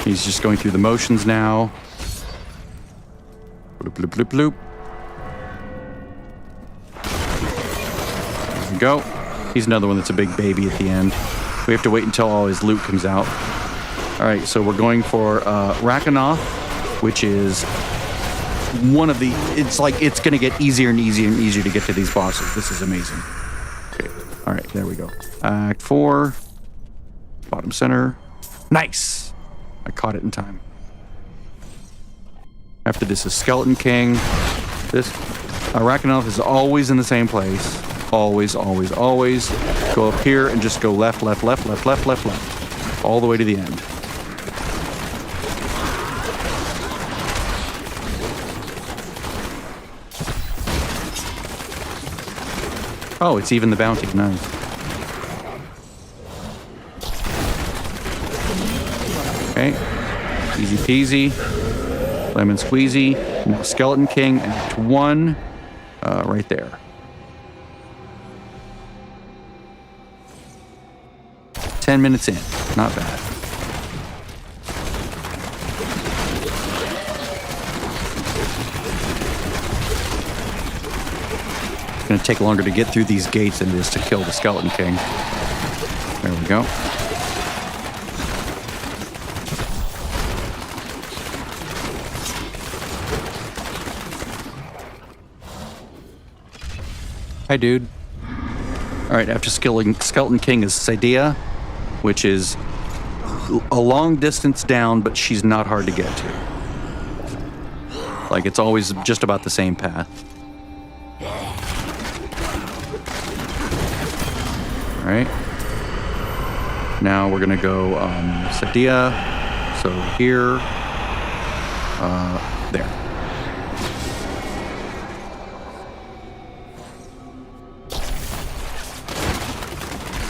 He's just going through the motions now. Bloop, bloop, bloop, bloop. There we go. He's another one that's a big baby at the end. We have to wait until all his loot comes out. All right, so we're going for Rakanoth, which is one of the... It's like it's going to get easier and easier and easier to get to these bosses. This is amazing. Okay, all right, there we go. Act 4, bottom center. Nice! I caught it in time. After this is Skeleton King. This Rakanoth is always in the same place. Always, always, always. Go up here and just go left, left, left, left, left, left, left. All the way to the end. Oh, it's even the bounty. Nice. Okay. Easy peasy. Lemon squeezy. Now Skeleton King, Act 1. Right there. 10 minutes in. Not bad. It's going to take longer to get through these gates than it is to kill the Skeleton King. There we go. Hi, dude. All right, after Skeleton King is Sadia, which is a long distance down, but she's not hard to get to. Like, it's always just about the same path. All right. Now we're going to go Sadia. So here, there.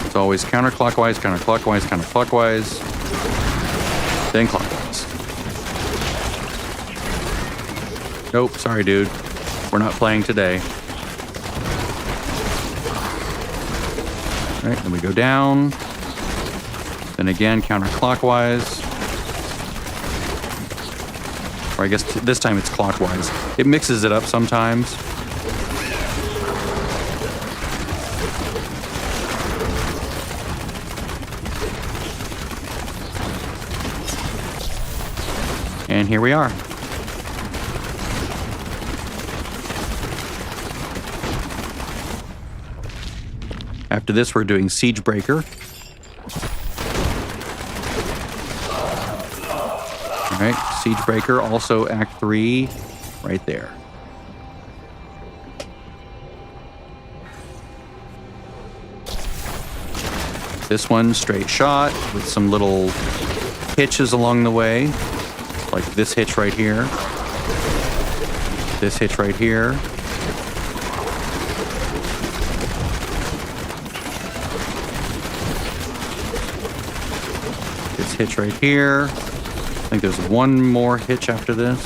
It's always counterclockwise, counterclockwise, counterclockwise, then clockwise. Nope, sorry, dude. We're not playing today. All right, then we go down. Then again, counterclockwise. Or I guess this time it's clockwise. It mixes it up sometimes. And here we are. After this, we're doing Siege Breaker. All right, Siege Breaker, also Act 3, right there. This one, straight shot, with some little hitches along the way, like this hitch right here, this hitch right here. This hitch right here. I think there's one more hitch after this.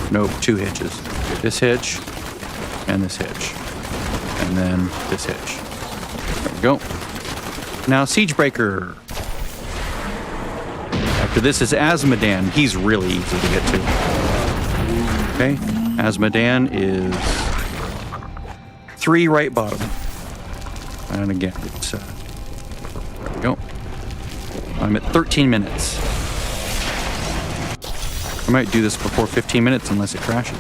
Nope, 2 hitches. This hitch, and this hitch. And then this hitch. There we go. Now, Siege Breaker. After this is Asmodan. He's really easy to get to. Okay, Asmodan is 3 right bottom. And again, it's, there we go. I'm at 13 minutes. I might do this before 15 minutes unless it crashes.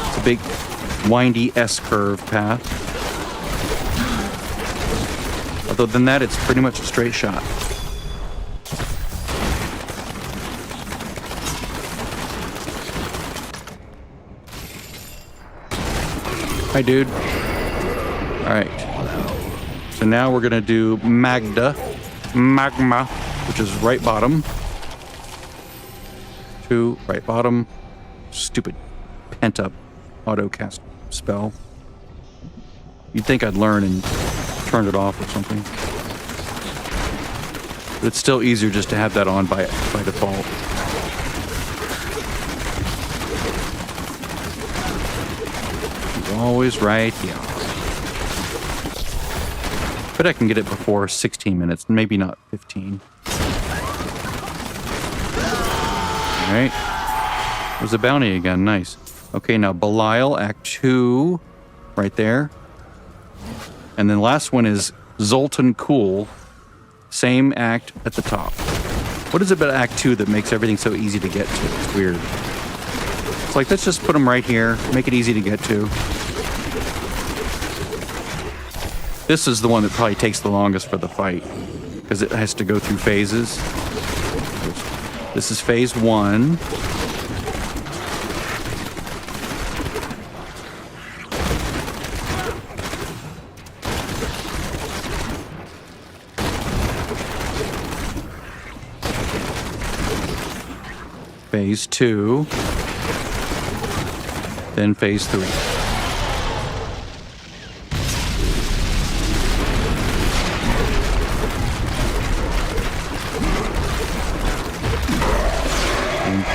It's a big, windy S-curve path. Other than that, it's pretty much a straight shot. Hi, dude. All right. So now we're going to do Magma, which is right bottom. 2, right bottom. Stupid pent-up auto-cast spell. You'd think I'd learn and turn it off or something. But it's still easier just to have that on by default. Always right here. But I can get it before 16 minutes, maybe not 15. Alright. There's a bounty again, nice. Okay, now Belial, Act 2, right there. And then last one is Zoltan Cool, same act at the top. What is it about Act 2 that makes everything so easy to get to? It's weird. It's like, let's just put them right here, make it easy to get to. This is the one that probably takes the longest for the fight, because it has to go through phases. This is phase 1. Phase 2. Then phase 3.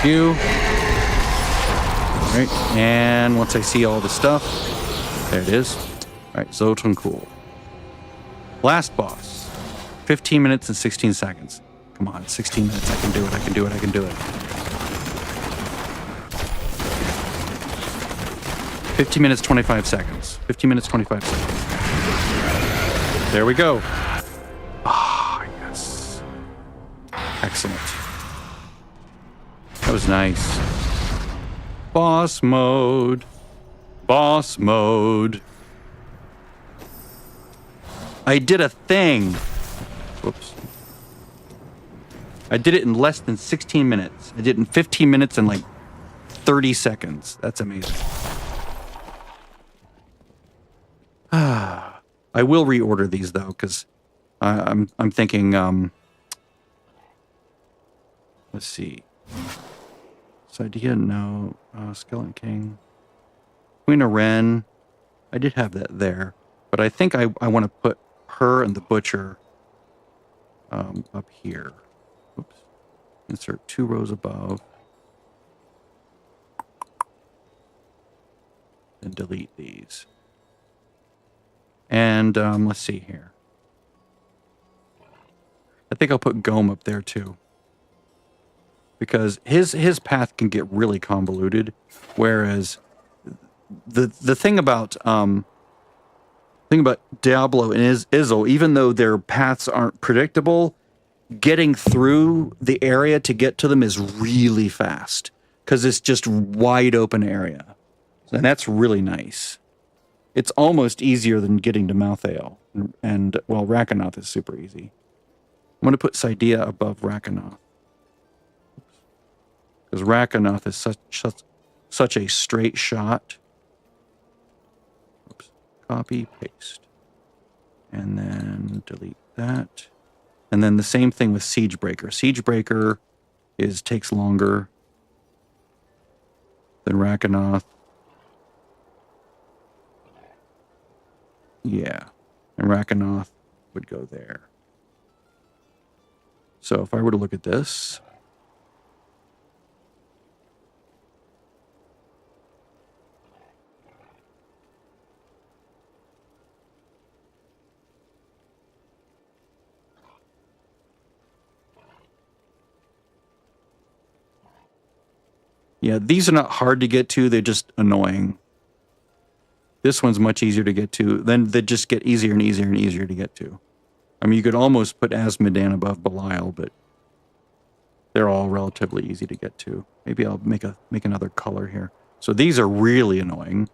You. All right, and once I see all the stuff, there it is. All right, Zoltan Cool. Last boss, 15 minutes and 16 seconds. Come on, 16 minutes, I can do it, I can do it, I can do it. 15 minutes, 25 seconds. 15 minutes, 25 seconds. There we go. Ah, yes. Excellent. That was nice. Boss mode. Boss mode. I did a thing. Whoops. I did it in less than 16 minutes. I did it in 15 minutes and like 30 seconds. That's amazing. I will reorder these though, because I'm thinking. Let's see. This idea, no. Skeleton King. Queen of Ren. I did have that there, but I think I want to put her and the Butcher up here. Oops. Insert 2 rows above. And delete these. And let's see here. I think I'll put Gome up there too. Because his path can get really convoluted, whereas the thing about Diablo and Izzle, even though their paths aren't predictable, getting through the area to get to them is really fast because it's just wide open area. And that's really nice. It's almost easier than getting to Malthael. And well, Rakanoth is super easy. I'm going to put Cydia above Rakanoth. Because Rakanoth is such a straight shot. Oops. Copy, paste. And then delete that. And then the same thing with Siegebreaker. Siegebreaker takes longer than Rakanoth. Yeah. And Rakanoth would go there. So if I were to look at this, yeah, these are not hard to get to. They're just annoying. This one's much easier to get to. Then they just get easier and easier and easier to get to. I mean, you could almost put Azmodan above Belial, but they're all relatively easy to get to. Maybe I'll make another color here. So these are really annoying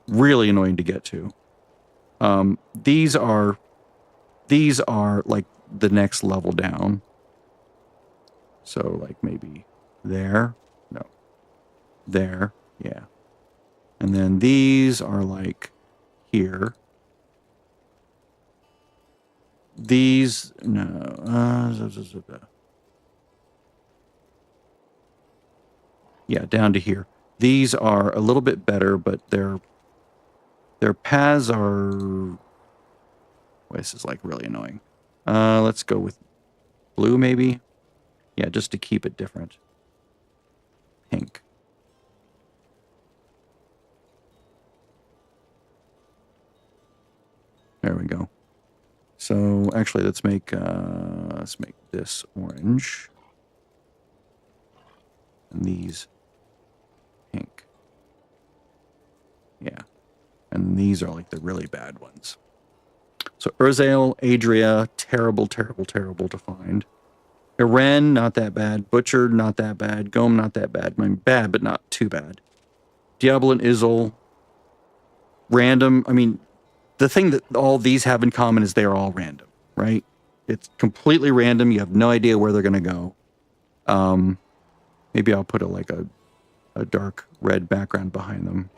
to get to. These are like the next level down. So like maybe there, no, there, yeah. And then these are like here. These, no, yeah, down to here. These are a little bit better, but their paths are, well, this is like really annoying. Let's go with blue maybe. Yeah, just to keep it different. Pink. There we go. So actually, let's make this orange, and these pink. Yeah, and these are like the really bad ones. So Urzael, Adria, terrible to find. Eren, not that bad. Butcher, not that bad. Gome, not that bad. I mean, bad, but not too bad. Diablo and Izzle, random. I mean, the thing that all these have in common is they're all random, right? It's completely random. You have no idea where they're going to go. Maybe I'll put a dark red background behind them.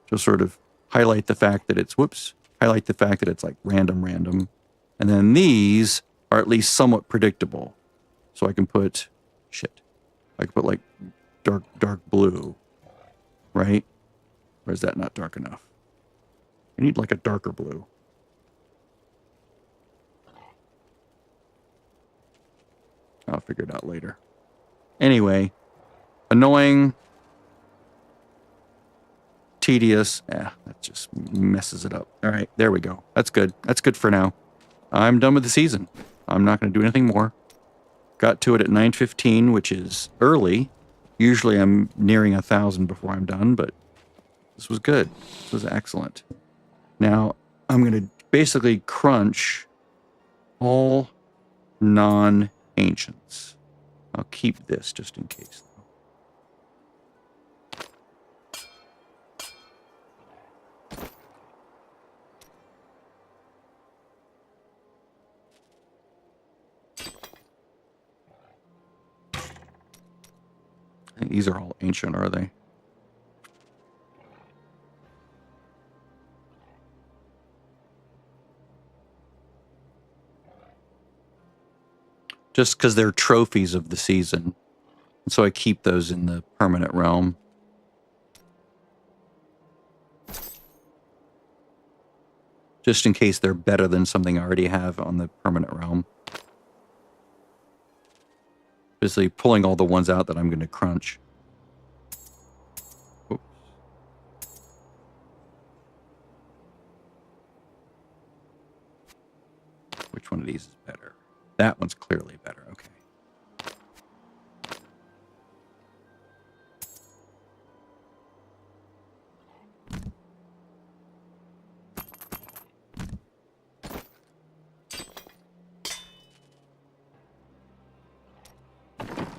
Just sort of highlight the fact that it's, like random. And then these are at least somewhat predictable. So I can put, like dark blue, right? Or is that not dark enough? I need like a darker blue. I'll figure it out later. Anyway, annoying, tedious. That just messes it up. All right, there we go. That's good. That's good for now. I'm done with the season. I'm not going to do anything more. Got to it at 9:15, which is early. Usually I'm nearing 1,000 before I'm done, but this was good. This was excellent. Now I'm going to basically crunch all non-ancients. I'll keep this just in case. I think these are all ancient, are they? Just because they're trophies of the season. And so I keep those in the permanent realm. Just in case they're better than something I already have on the permanent realm. Basically pulling all the ones out that I'm going to crunch. Oops. Which one of these is better? That one's clearly better. Okay.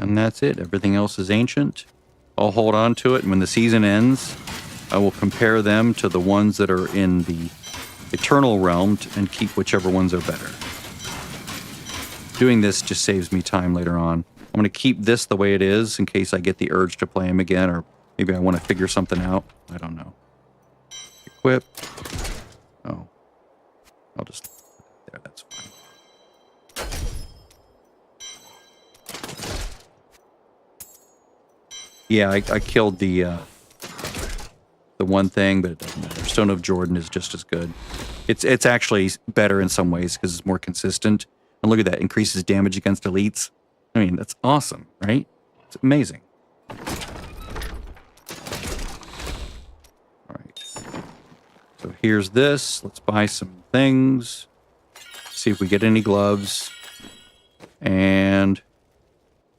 And that's it. Everything else is ancient. I'll hold on to it, and when the season ends, I will compare them to the ones that are in the eternal realm and keep whichever ones are better. Doing this just saves me time later on. I'm going to keep this the way it is in case I get the urge to play him again, or maybe I want to figure something out. I don't know. Equip. Oh. I'll just... There, that's fine. Yeah, I killed the one thing, but it doesn't matter. Stone of Jordan is just as good. It's actually better in some ways because it's more consistent. And look at that, increases damage against elites. I mean, that's awesome, right? It's amazing. All right. So here's this. Let's buy some things. See if we get any gloves. And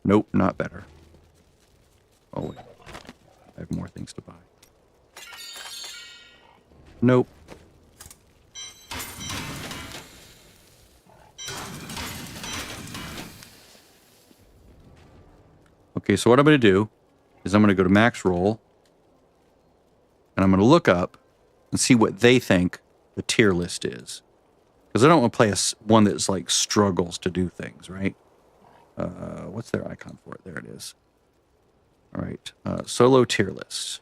nope, not better. Oh, wait. I have more things to buy. Nope. Okay, so what I'm going to do is I'm going to go to max roll, and I'm going to look up and see what they think the tier list is. Because I don't want to play one that's like struggles to do things, right? What's their icon for it? There it is. All right, solo tier list.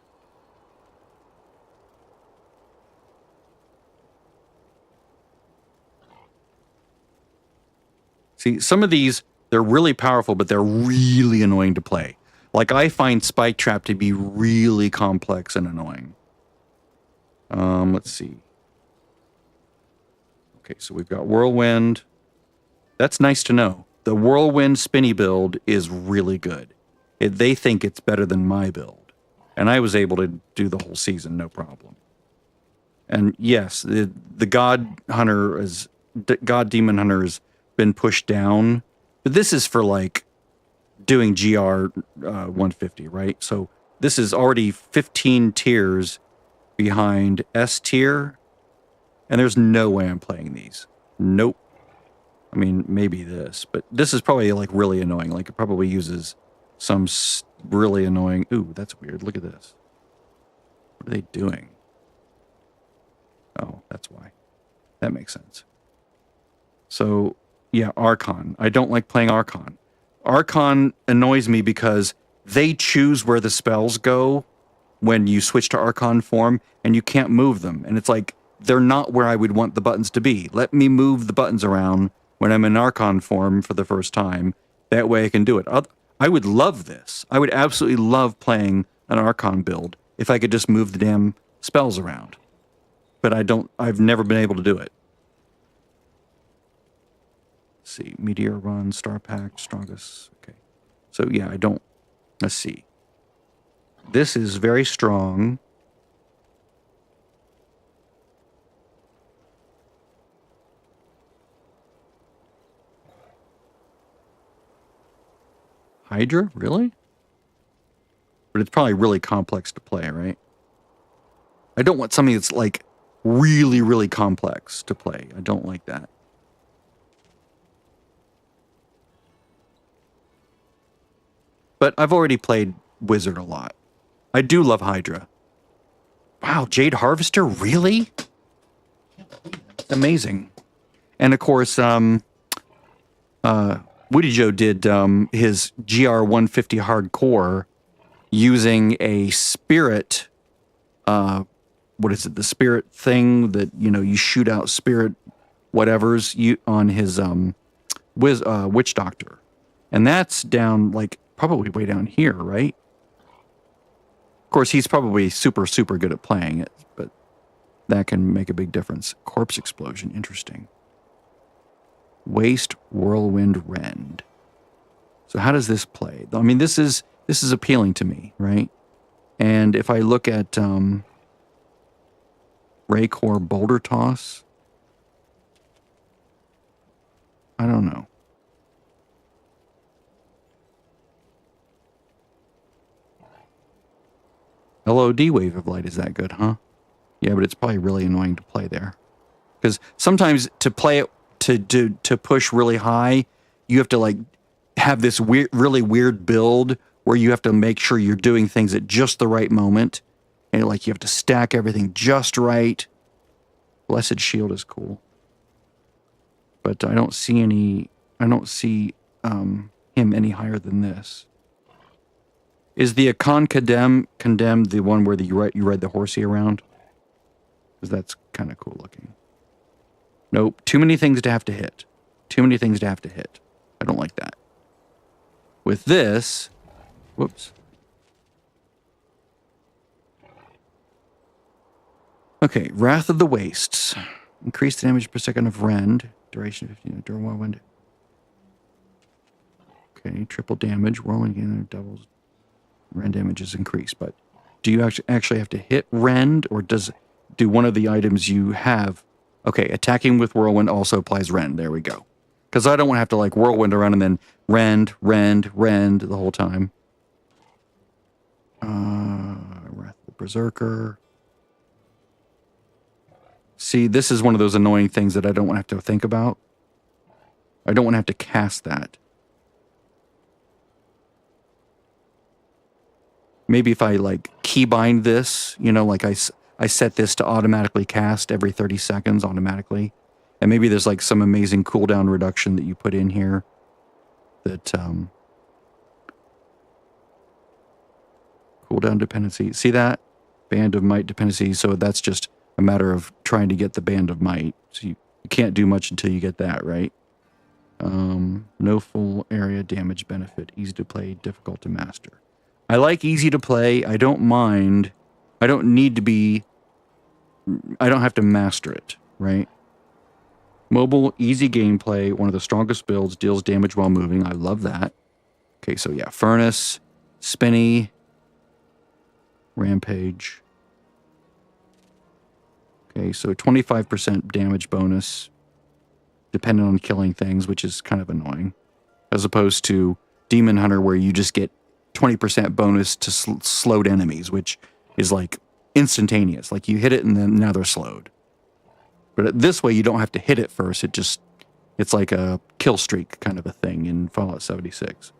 See, some of these, they're really powerful, but they're really annoying to play. Like, I find Spike Trap to be really complex and annoying. Let's see. Okay, so we've got Whirlwind. That's nice to know. The Whirlwind Spinny build is really good. They think it's better than my build. And I was able to do the whole season, no problem. And yes, the God Demon Hunter has been pushed down. But this is for like doing GR 150, right? So this is already 15 tiers behind S tier. And there's no way I'm playing these. Nope. I mean, maybe this, but this is probably like really annoying. Like, it probably uses some really annoying... Ooh, that's weird. Look at this. What are they doing? Oh, that's why. That makes sense. So, yeah, Archon. I don't like playing Archon. Archon annoys me because they choose where the spells go when you switch to Archon form, and you can't move them. And it's like, they're not where I would want the buttons to be. Let me move the buttons around when I'm in Archon form for the first time. That way I can do it. I would love this. I would absolutely love playing an Archon build if I could just move the damn spells around. But I've never been able to do it. Let's see, Meteor Run, Star Pack, Strongest. Okay. So yeah, let's see. This is very strong. Hydra? Really? But it's probably really complex to play, right? I don't want something that's like really, really complex to play. I don't like that. But I've already played Wizard a lot. I do love Hydra. Wow, Jade Harvester? Really? Amazing. And of course, Woody Joe did his GR 150 hardcore using a spirit, what is it? The spirit thing that, you shoot out spirit whatevers on his Witch Doctor. And that's down, like, probably way down here, right? Of course, he's probably super, super good at playing it, but that can make a big difference. Corpse Explosion, interesting. Waste Whirlwind Rend. So how does this play? I mean, this is appealing to me, right? And if I look at Raycore Boulder Toss, I don't know. LOD Wave of Light is that good, huh? Yeah, but it's probably really annoying to play there. Because sometimes to play it, to push really high, you have to like have this weird, really weird build where you have to make sure you're doing things at just the right moment. And like you have to stack everything just right. Blessed Shield is cool. But I don't see him any higher than this. Is the Akon Condemned the one where you ride the horsey around? Because that's kind of cool looking. Nope. Too many things to have to hit. Too many things to have to hit. I don't like that. With this, whoops. Okay, Wrath of the Wastes. Increase the damage per second of rend. Duration 15. During whirlwind. Okay, triple damage. Whirlwind again doubles. Rend damage is increased, but do you actually have to hit rend, or do one of the items you have? Okay, attacking with whirlwind also applies rend. There we go. Because I don't want to have to like whirlwind around and then rend the whole time. Wrath of the Berserker. See, this is one of those annoying things that I don't want to have to think about. I don't want to have to cast that. Maybe if I like keybind this, you know, like I set this to automatically cast every 30 seconds automatically. And maybe there's like some amazing cooldown reduction that you put in here that cooldown dependency. See that? Band of Might dependency. So that's just a matter of trying to get the Band of Might. So you can't do much until you get that, right? No full area damage benefit. Easy to play, difficult to master. I like easy to play. I don't mind. I don't have to master it, right? Mobile, easy gameplay, one of the strongest builds, deals damage while moving. I love that. Okay, so yeah, Furnace, Spinny, Rampage. Okay, so 25% damage bonus, depending on killing things, which is kind of annoying. As opposed to Demon Hunter, where you just get 20% bonus to slowed enemies, which is like instantaneous. Like you hit it and then now they're slowed. But this way you don't have to hit it first. It's like a kill streak kind of a thing in Fallout 76.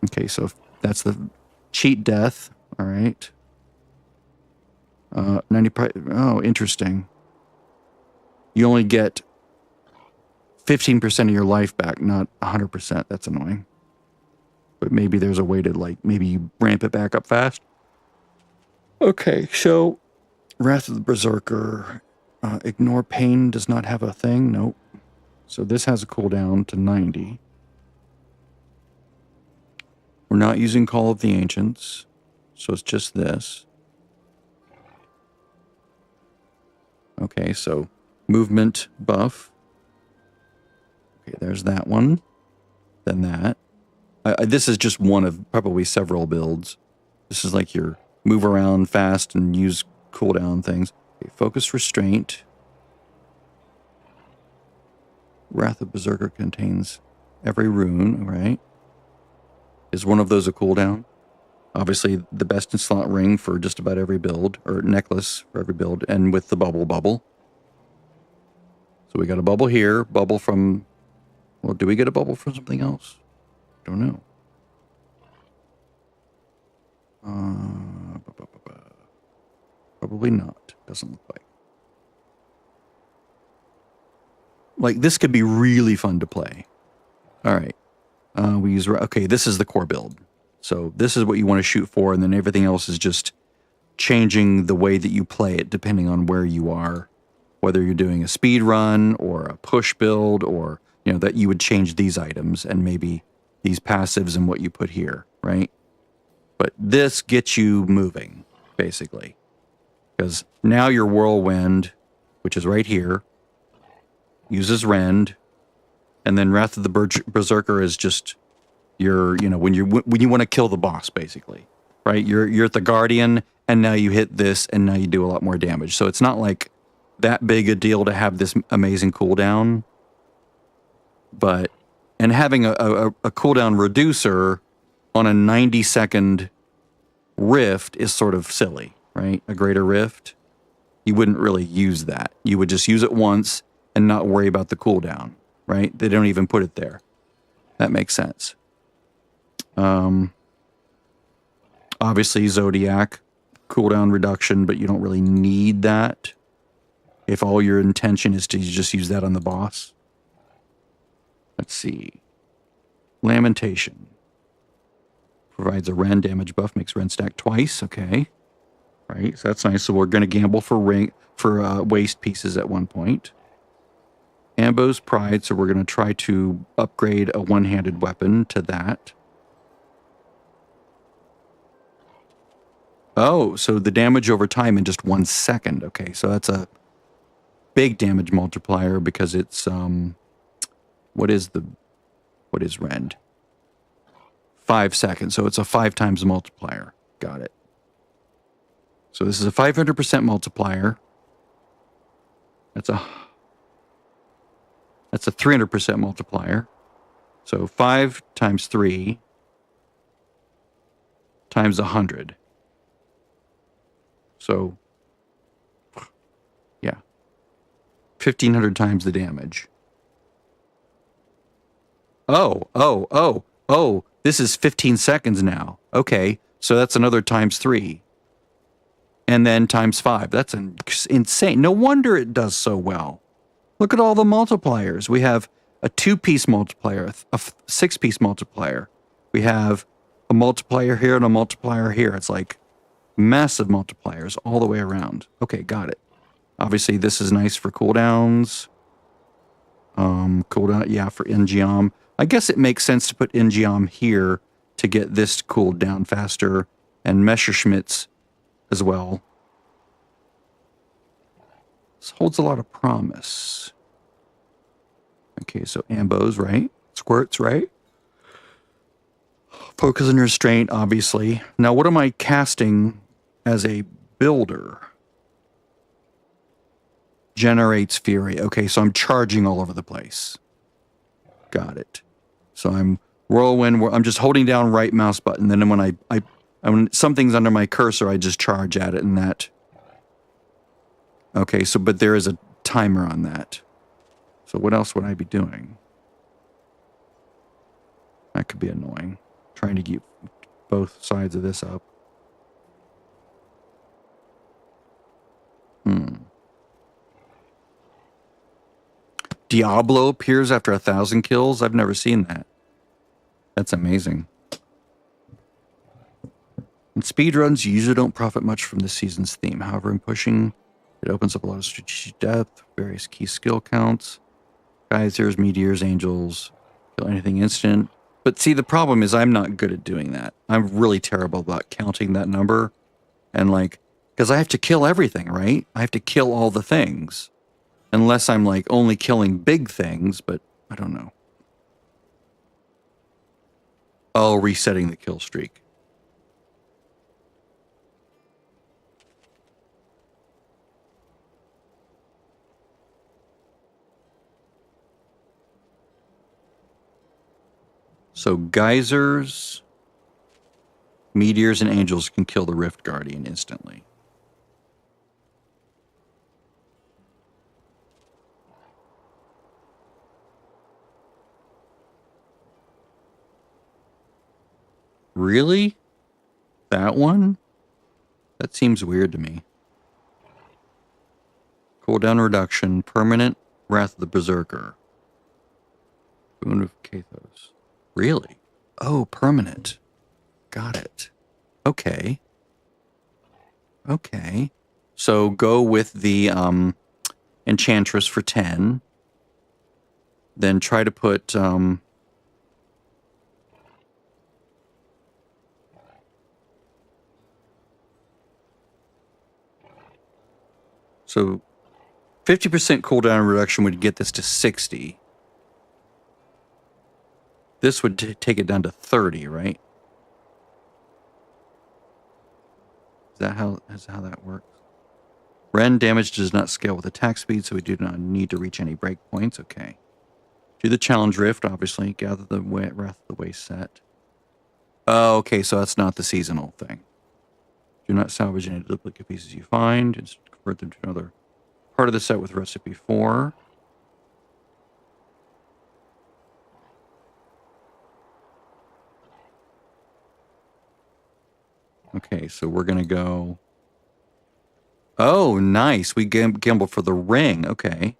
Okay, so that's the cheat death. All right. 90. Oh, interesting. You only get 15% of your life back, not 100%. That's annoying. But maybe there's a way to maybe you ramp it back up fast. Okay, so Wrath of the Berserker. Ignore Pain does not have a thing. Nope. So this has a cooldown to 90. We're not using Call of the Ancients. So it's just this. Okay, so movement buff. Okay, there's that one. Then that. This is just one of probably several builds. This is like your move around fast and use cooldown things. Okay, focus restraint. Wrath of Berserker contains every rune, right? Is one of those a cooldown? Obviously, the best in slot ring for just about every build, or necklace for every build, and with the bubble. So we got a bubble here, bubble from... Well, do we get a bubble from something else? Don't know. Probably not. Doesn't look like. Like, this could be really fun to play. All right. Okay, this is the core build. So this is what you want to shoot for, and then everything else is just changing the way that you play it depending on where you are. Whether you're doing a speed run or a push build, or, you know, that you would change these items and maybe these passives and what you put here, right? But this gets you moving, basically. Because now your Whirlwind, which is right here, uses Rend, and then Wrath of the Berserker is just your, you know, when you want to kill the boss, basically, right? You're at the Guardian, and now you hit this, and now you do a lot more damage. So it's not like that big a deal to have this amazing cooldown, but and having a cooldown reducer on a 90-second rift is sort of silly, right? A greater rift, you wouldn't really use that. You would just use it once and not worry about the cooldown, right? They don't even put it there. That makes sense. Obviously, Zodiac, cooldown reduction, but you don't really need that if all your intention is to just use that on the boss. Let's see. Lamentation. Provides a Ren damage buff, makes Ren stack twice. Okay. Right, so that's nice. So we're going to gamble for waste pieces at one point. Ambo's Pride, so we're going to try to upgrade a one-handed weapon to that. Oh, so the damage over time in just 1 second. Okay, so that's a big damage multiplier because it's what is rend? 5 seconds. So it's a 5 times multiplier. Got it. So this is a 500% multiplier. That's a 300% multiplier. So 5 times 3 times 100. So yeah, 1,500 times the damage. Oh, this is 15 seconds now. Okay, so that's another times 3. And then times 5. That's insane. No wonder it does so well. Look at all the multipliers. We have a 2-piece multiplier, a 6-piece multiplier. We have a multiplier here and a multiplier here. It's like massive multipliers all the way around. Okay, got it. Obviously, this is nice for cooldowns. Cooldown, yeah, for Ngeom. I guess it makes sense to put Ngeom here to get this cooled down faster, and Messerschmitt's as well. This holds a lot of promise. Okay, so Ambos, right? Squirts, right? Focus and restraint, obviously. Now, what am I casting as a builder? Generates fury. Okay, so I'm charging all over the place. Got it. So I'm whirlwind. I'm just holding down right mouse button. Then when something's under my cursor, I just charge at it, and that. Okay, so but there is a timer on that. So what else would I be doing? That could be annoying. Trying to keep both sides of this up. Diablo appears after 1,000 kills? I've never seen that. That's amazing. In speedruns, you usually don't profit much from this season's theme. However, in pushing, it opens up a lot of strategic depth, various key skill counts, geysers, meteors, angels, kill anything instant. But see, the problem is I'm not good at doing that. I'm really terrible about counting that number. And because I have to kill everything, right? I have to kill all the things. Unless I'm only killing big things, but I don't know. Oh, resetting the kill streak. So geysers, meteors, and angels can kill the Rift Guardian instantly. Really? That one? That seems weird to me. Cooldown reduction, permanent, Wrath of the Berserker. Boon of Kathos. Really? Oh, permanent. Got it. Okay. Okay. So go with the Enchantress for 10. Then try to put so 50% cooldown reduction would get this to 60. This would take it down to 30, right? Is that how that works? Ren damage does not scale with attack speed, so we do not need to reach any breakpoints. Okay. Do the challenge rift, obviously. Gather the Wrath of the Waste set. Oh, okay, so that's not the seasonal thing. Do not salvage any duplicate pieces you find. Just convert them to another part of the set with recipe 4. Okay, so we're going to go... Oh, nice. We gamble for the ring. Okay.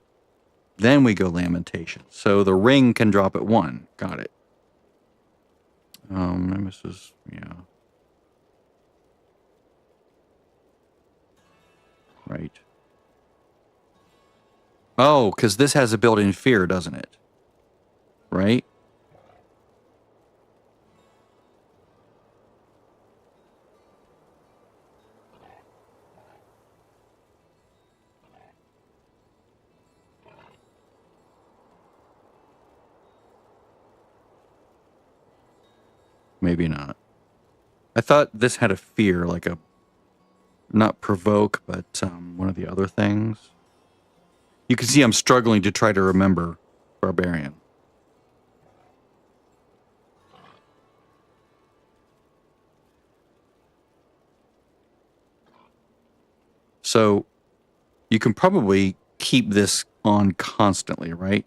Then we go Lamentation. So the ring can drop at 1. Got it. Nemesis, yeah. Right. Oh, because this has a built-in fear, doesn't it? Right? Maybe not. I thought this had a fear, like a... Not provoke, but one of the other things. You can see I'm struggling to try to remember Barbarian. So you can probably keep this on constantly, right?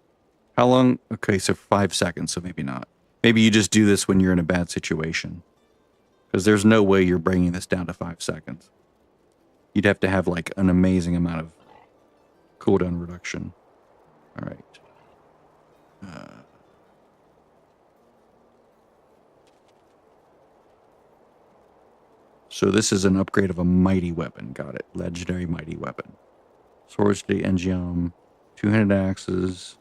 How long? Okay, so 5 seconds, so maybe not. Maybe you just do this when you're in a bad situation. Because there's no way you're bringing this down to 5 seconds. You'd have to have like an amazing amount of cooldown reduction. All right. So this is an upgrade of a mighty weapon. Got it. Legendary mighty weapon. Swords de Engium. 2-handed axes.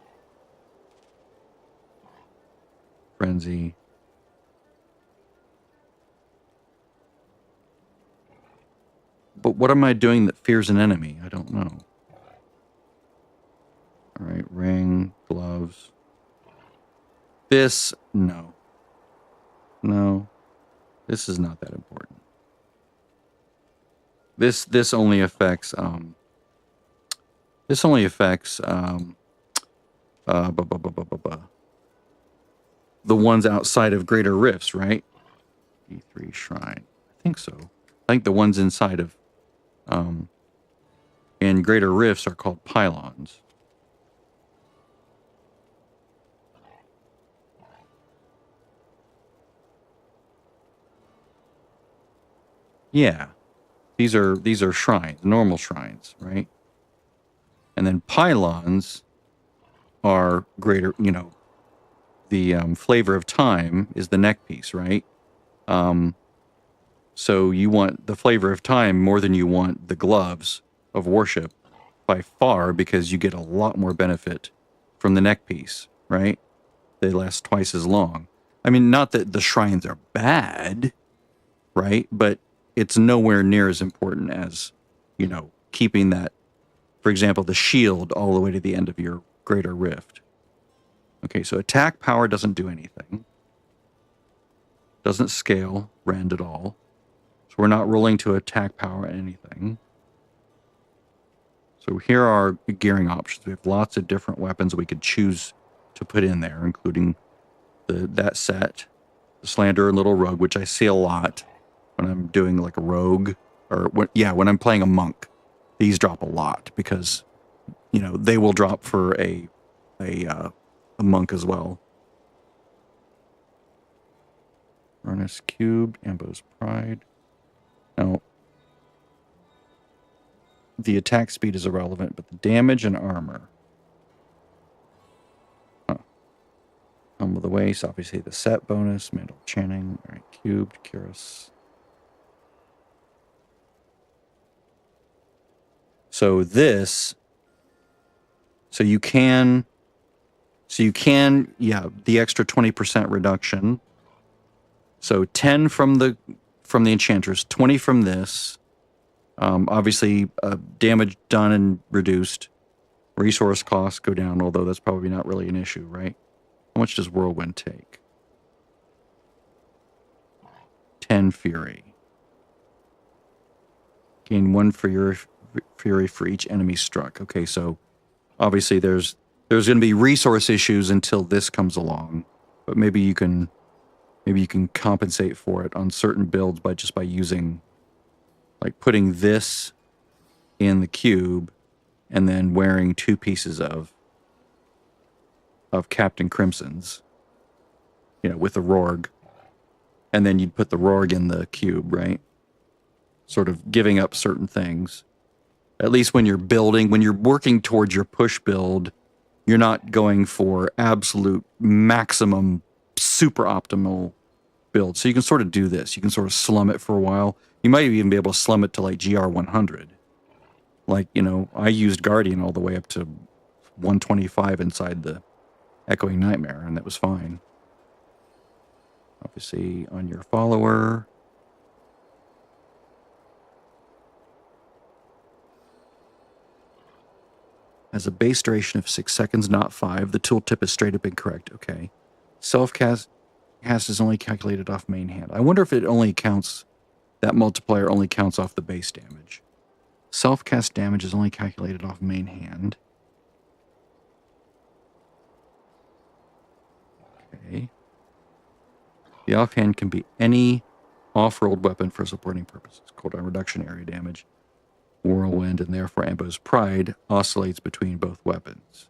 Frenzy. But what am I doing that fears an enemy? I don't know. All right, ring, gloves. This, no. No. This is not that important. This only affects the ones outside of Greater Rifts, right? E3 Shrine. I think so. I think the ones inside of in Greater Rifts are called pylons. Yeah. These are shrines, normal shrines, right? And then pylons are greater, you know, the flavor of time is the neck piece, right? So you want the flavor of time more than you want the gloves of worship by far, because you get a lot more benefit from the neck piece, right? They last twice as long. I mean, not that the shrines are bad, right? But it's nowhere near as important as, you know, keeping that, for example, the shield all the way to the end of your Greater Rift. Okay, so attack power doesn't do anything. Doesn't scale rend at all. So we're not rolling to attack power anything. So here are gearing options. We have lots of different weapons we could choose to put in there, including that set, the Slanderer and Little Rogue, which I see a lot when I'm doing like a rogue, or when I'm playing a monk. These drop a lot because, you know, they will drop for a monk as well. Furnace Cube, Ambo's Pride. Now, the attack speed is irrelevant, but the damage and armor. With the Waste, obviously the set bonus, Mantle Channing, all right, Cubed, Cuirass. So you can, the extra 20% reduction. So 10 from the Enchantress, 20 from this. Obviously, damage done and reduced. Resource costs go down, although that's probably not really an issue, right? How much does Whirlwind take? 10 Fury. Gain 1 for your Fury for each enemy struck. Okay, so obviously there's going to be resource issues until this comes along, but maybe you can compensate for it on certain builds by using, like, putting this in the cube and then wearing 2 pieces of Captain Crimson's, you know, with the Rorg, and then you'd put the Rorg in the cube, right? sort of giving up certain things. At least when you're building, when you're working towards your push build, you're not going for absolute maximum, super optimal build. So you can sort of do this. You can sort of slum it for a while. You might even be able to slum it to like GR 100. Like, you know, I used Guardian all the way up to 125 inside the Echoing Nightmare, and that was fine. Obviously, on your follower. Has a base duration of 6 seconds, not 5. The tooltip is straight up incorrect. Okay. Self-cast is only calculated off main hand. I wonder if it only counts, that multiplier only counts off the base damage. Self-cast damage is only calculated off main hand. Okay. The offhand can be any off-rolled weapon for supporting purposes. Cooldown reduction, area damage, whirlwind, and therefore Ambo's Pride oscillates between both weapons.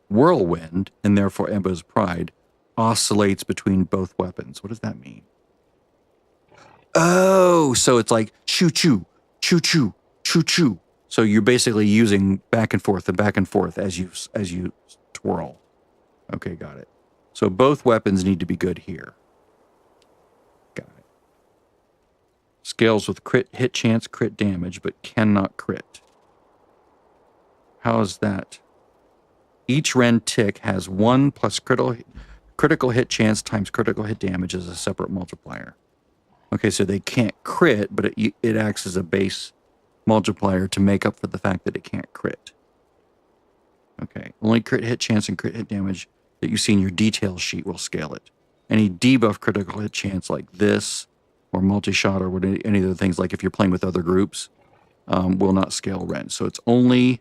Whirlwind, and therefore Ambo's Pride, oscillates between both weapons. What does that mean? Oh, so it's like choo-choo, choo-choo, choo-choo. So you're basically using back and forth as you twirl. Okay, got it. So both weapons need to be good here. Got it. Scales with crit hit chance, crit damage, but cannot crit. How is that? Each Ren tick has 1 plus critical hit chance times critical hit damage as a separate multiplier. Okay, so they can't crit, but it acts as a base multiplier to make up for the fact that it can't crit. Okay, only crit hit chance and crit hit damage that you see in your detail sheet will scale it. Any debuff critical hit chance like this, or multi-shot, or any of the things, like if you're playing with other groups, will not scale Ren. So it's only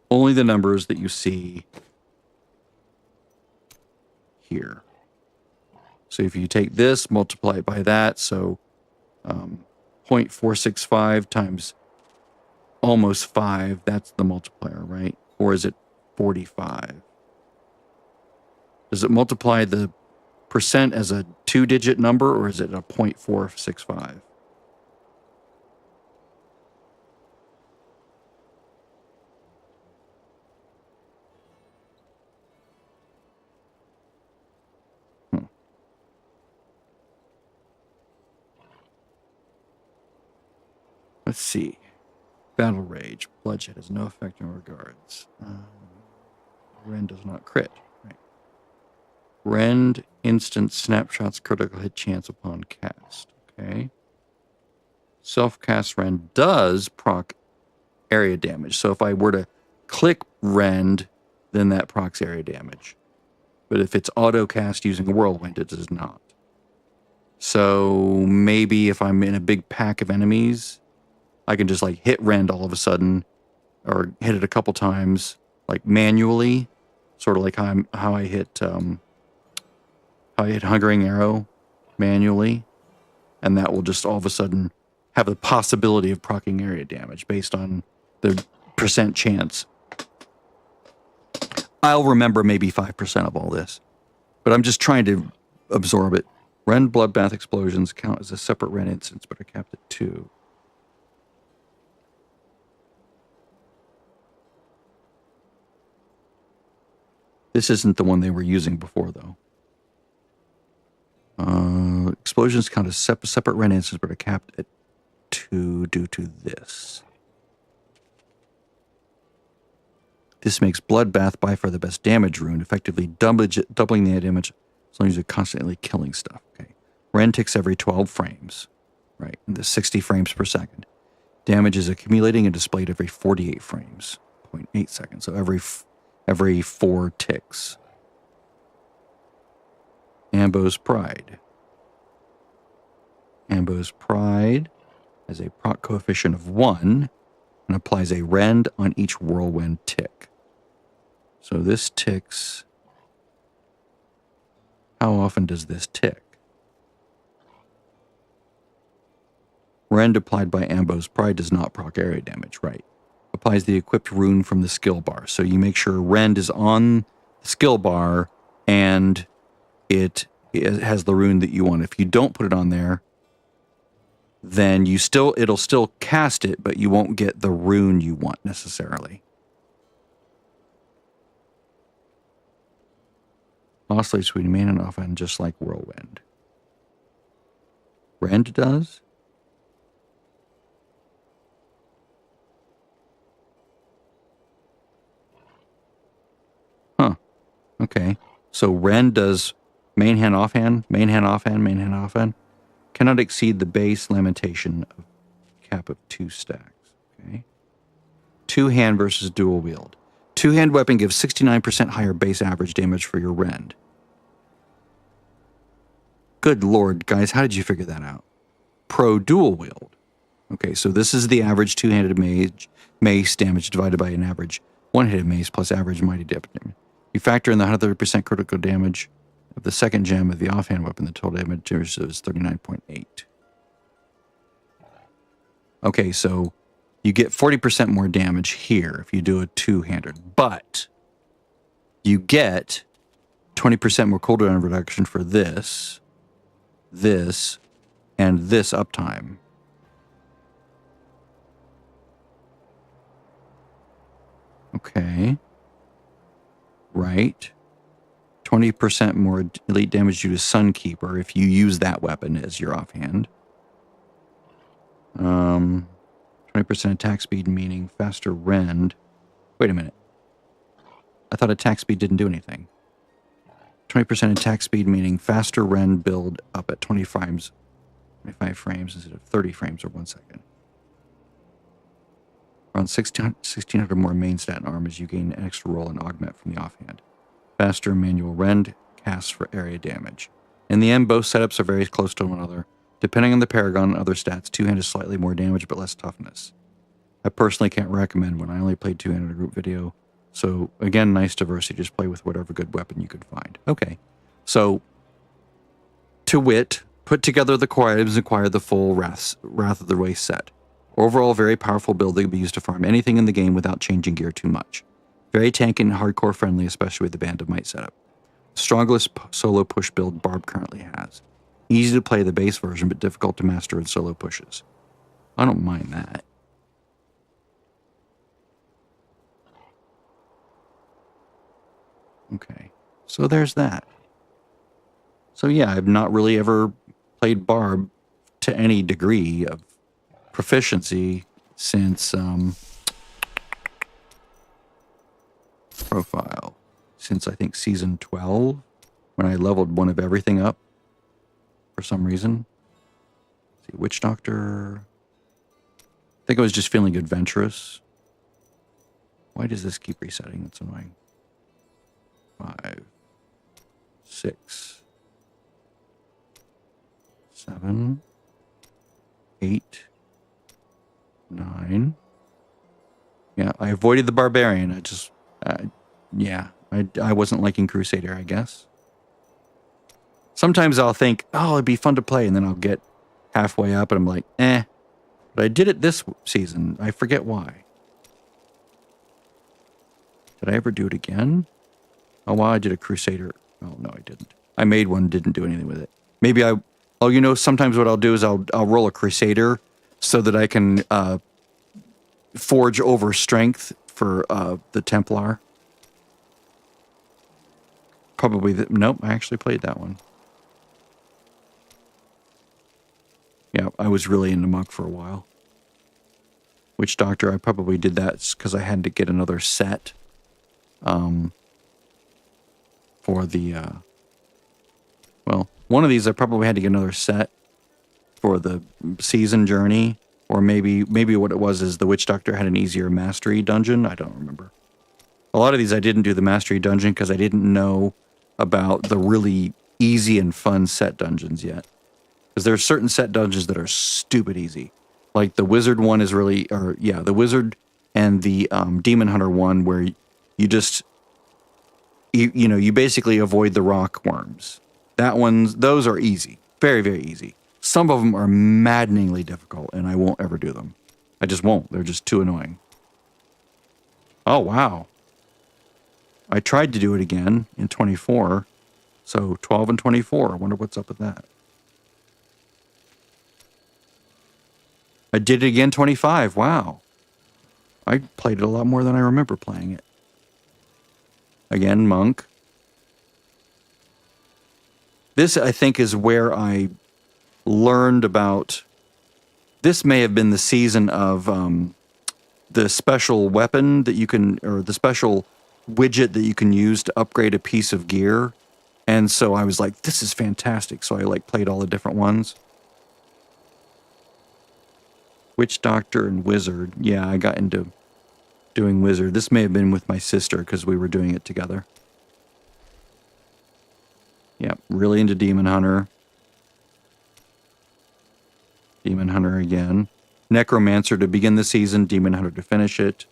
the numbers that you see here. So if you take this, multiply it by that, so 0.465 times almost 5, that's the multiplier, right? Or is it 45? Does it multiply the percent as a 2-digit number, or is it a 0.465? Let's see. Battle Rage. Bloodshed has no effect in regards. Ren does not crit. Right. Rend instant snapshots critical hit chance upon cast. Okay. Self-cast Rend does proc area damage. So if I were to click Rend, then that procs area damage. But if it's auto-cast using Whirlwind, it does not. So maybe if I'm in a big pack of enemies, I can just like hit Rend all of a sudden, or hit it a couple times, like manually, sort of like how I hit Hungering Arrow manually, and that will just all of a sudden have the possibility of proccing area damage based on the percent chance. I'll remember maybe 5% of all this, but I'm just trying to absorb it. Rend Bloodbath Explosions count as a separate Rend instance, but are capped at 2. This isn't the one they were using before, though. Explosions count as separate Ren instances, but are capped at 2 due to this. This makes Bloodbath by far the best damage rune, effectively doubling the damage as long as you're constantly killing stuff. Okay. Ren ticks every 12 frames, right? And the 60 frames per second. Damage is accumulating and displayed every 48 frames, 0.8 seconds. So every 4 ticks. Ambo's Pride. Ambo's Pride has a proc coefficient of 1 and applies a rend on each whirlwind tick. So this ticks. How often does this tick? Rend applied by Ambo's Pride does not proc area damage, right? Applies the equipped rune from the skill bar. So you make sure Rend is on the skill bar and it has the rune that you want. If you don't put it on there, then it'll still cast it, but you won't get the rune you want necessarily. Oscillates between main and offhand, just like Whirlwind. Rend does? Huh. Okay. So Rend does main hand, offhand, main hand, offhand, main hand, offhand. Cannot exceed the base lamentation of cap of 2 stacks. Okay. 2-hand versus dual wield. 2-hand weapon gives 69% higher base average damage for your Rend. Good lord, guys, how did you figure that out? Pro dual wield. Okay, so this is the average 2-handed mace damage divided by an average 1-handed mace plus average mighty damage. You factor in the 130% critical damage of the second gem of the offhand weapon. The total damage is 39.8. Okay, so you get 40% more damage here if you do a 2-handed, but you get 20% more cooldown reduction for this, and this uptime. Okay. Right. 20% more elite damage due to Sunkeeper if you use that weapon as your offhand. 20% attack speed, meaning faster rend. Wait a minute. I thought attack speed didn't do anything. 20% attack speed, meaning faster rend build up at 25 frames instead of 30 frames or 1 second. Around 1600 more main stat and arm as you gain an extra roll and augment from the offhand. Faster manual rend casts for area damage. In the end, both setups are very close to one another. Depending on the Paragon and other stats, 2-hand is slightly more damage but less toughness. I personally can't recommend one. I only played 2-hand in a group video. So, again, nice diversity. Just play with whatever good weapon you could find. Okay. So, to wit, put together the core items and acquire the full Wrath of the Wraith set. Overall, very powerful build that can be used to farm anything in the game without changing gear too much. Very tanky and hardcore friendly, especially with the Band of Might setup. Strongest solo push build Barb currently has. Easy to play the base version, but difficult to master in solo pushes. I don't mind that. Okay, so there's that. So yeah, I've not really ever played Barb to any degree of proficiency since profile. Since I think season 12, when I leveled one of everything up for some reason. Let's see, Witch Doctor. I think I was just feeling adventurous. Why does this keep resetting? That's annoying. 5, 6, 7, 8, 9. Yeah, I avoided the Barbarian. I wasn't liking Crusader, I guess. Sometimes I'll think, oh, it'd be fun to play, and then I'll get halfway up, and I'm like, eh. But I did it this season. I forget why. Did I ever do it again? Oh, wow, I did a Crusader. Oh, no, I didn't. I made one, didn't do anything with it. Maybe sometimes what I'll do is I'll roll a Crusader so that I can forge over strength for the Templar. Probably, nope, I actually played that one. Yeah, I was really into Monk for a while. Witch Doctor, I probably did that because I had to get another set. For the, one of these I probably had to get another set for the season journey, or maybe what it was is the Witch Doctor had an easier mastery dungeon. I don't remember. A lot of these I didn't do the mastery dungeon because I didn't know about the really easy and fun set dungeons yet. Because there are certain set dungeons that are stupid easy. Like the Wizard one is really, the Wizard and the Demon Hunter one where you just... You basically avoid the rock worms. Those are easy. Very, very easy. Some of them are maddeningly difficult, and I won't ever do them. I just won't. They're just too annoying. Oh, wow. I tried to do it again in 24, So 12 and 24. I wonder what's up with that. I did it again, 25. Wow. I played it a lot more than I remember playing it. Again, Monk. This, I think, is where I learned about... This may have been the season of the special weapon that you can... Or the special widget that you can use to upgrade a piece of gear. And so I was like, this is fantastic. So I like played all the different ones. Witch Doctor and Wizard. Yeah, I got into doing Wizard. This may have been with my sister because we were doing it together. Yeah, really into Demon Hunter. Demon Hunter again. Necromancer to begin the season. Demon Hunter to finish it.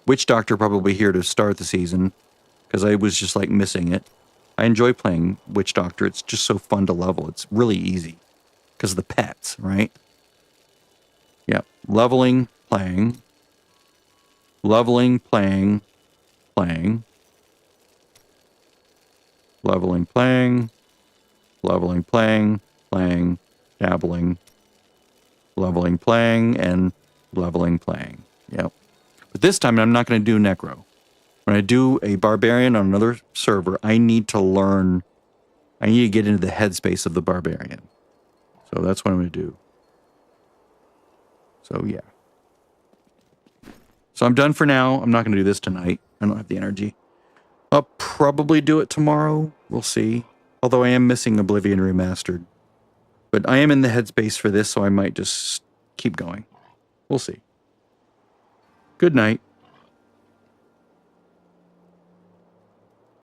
Witch Doctor probably here to start the season because I was just like missing it. I enjoy playing Witch Doctor. It's just so fun to level. It's really easy because of the pets, right? Yeah, leveling, playing. Leveling, playing, playing. Leveling, playing. Leveling, playing, playing, dabbling. Leveling, playing, and leveling, playing. Yep. But this time I'm not going to do Necro. When I do a Barbarian on another server, I need to learn, I need to get into the headspace of the Barbarian. So that's what I'm going to do. So yeah. So I'm done for now. I'm not going to do this tonight. I don't have the energy. I'll probably do it tomorrow. We'll see. Although I am missing Oblivion Remastered. But I am in the headspace for this, so I might just keep going. We'll see. Good night.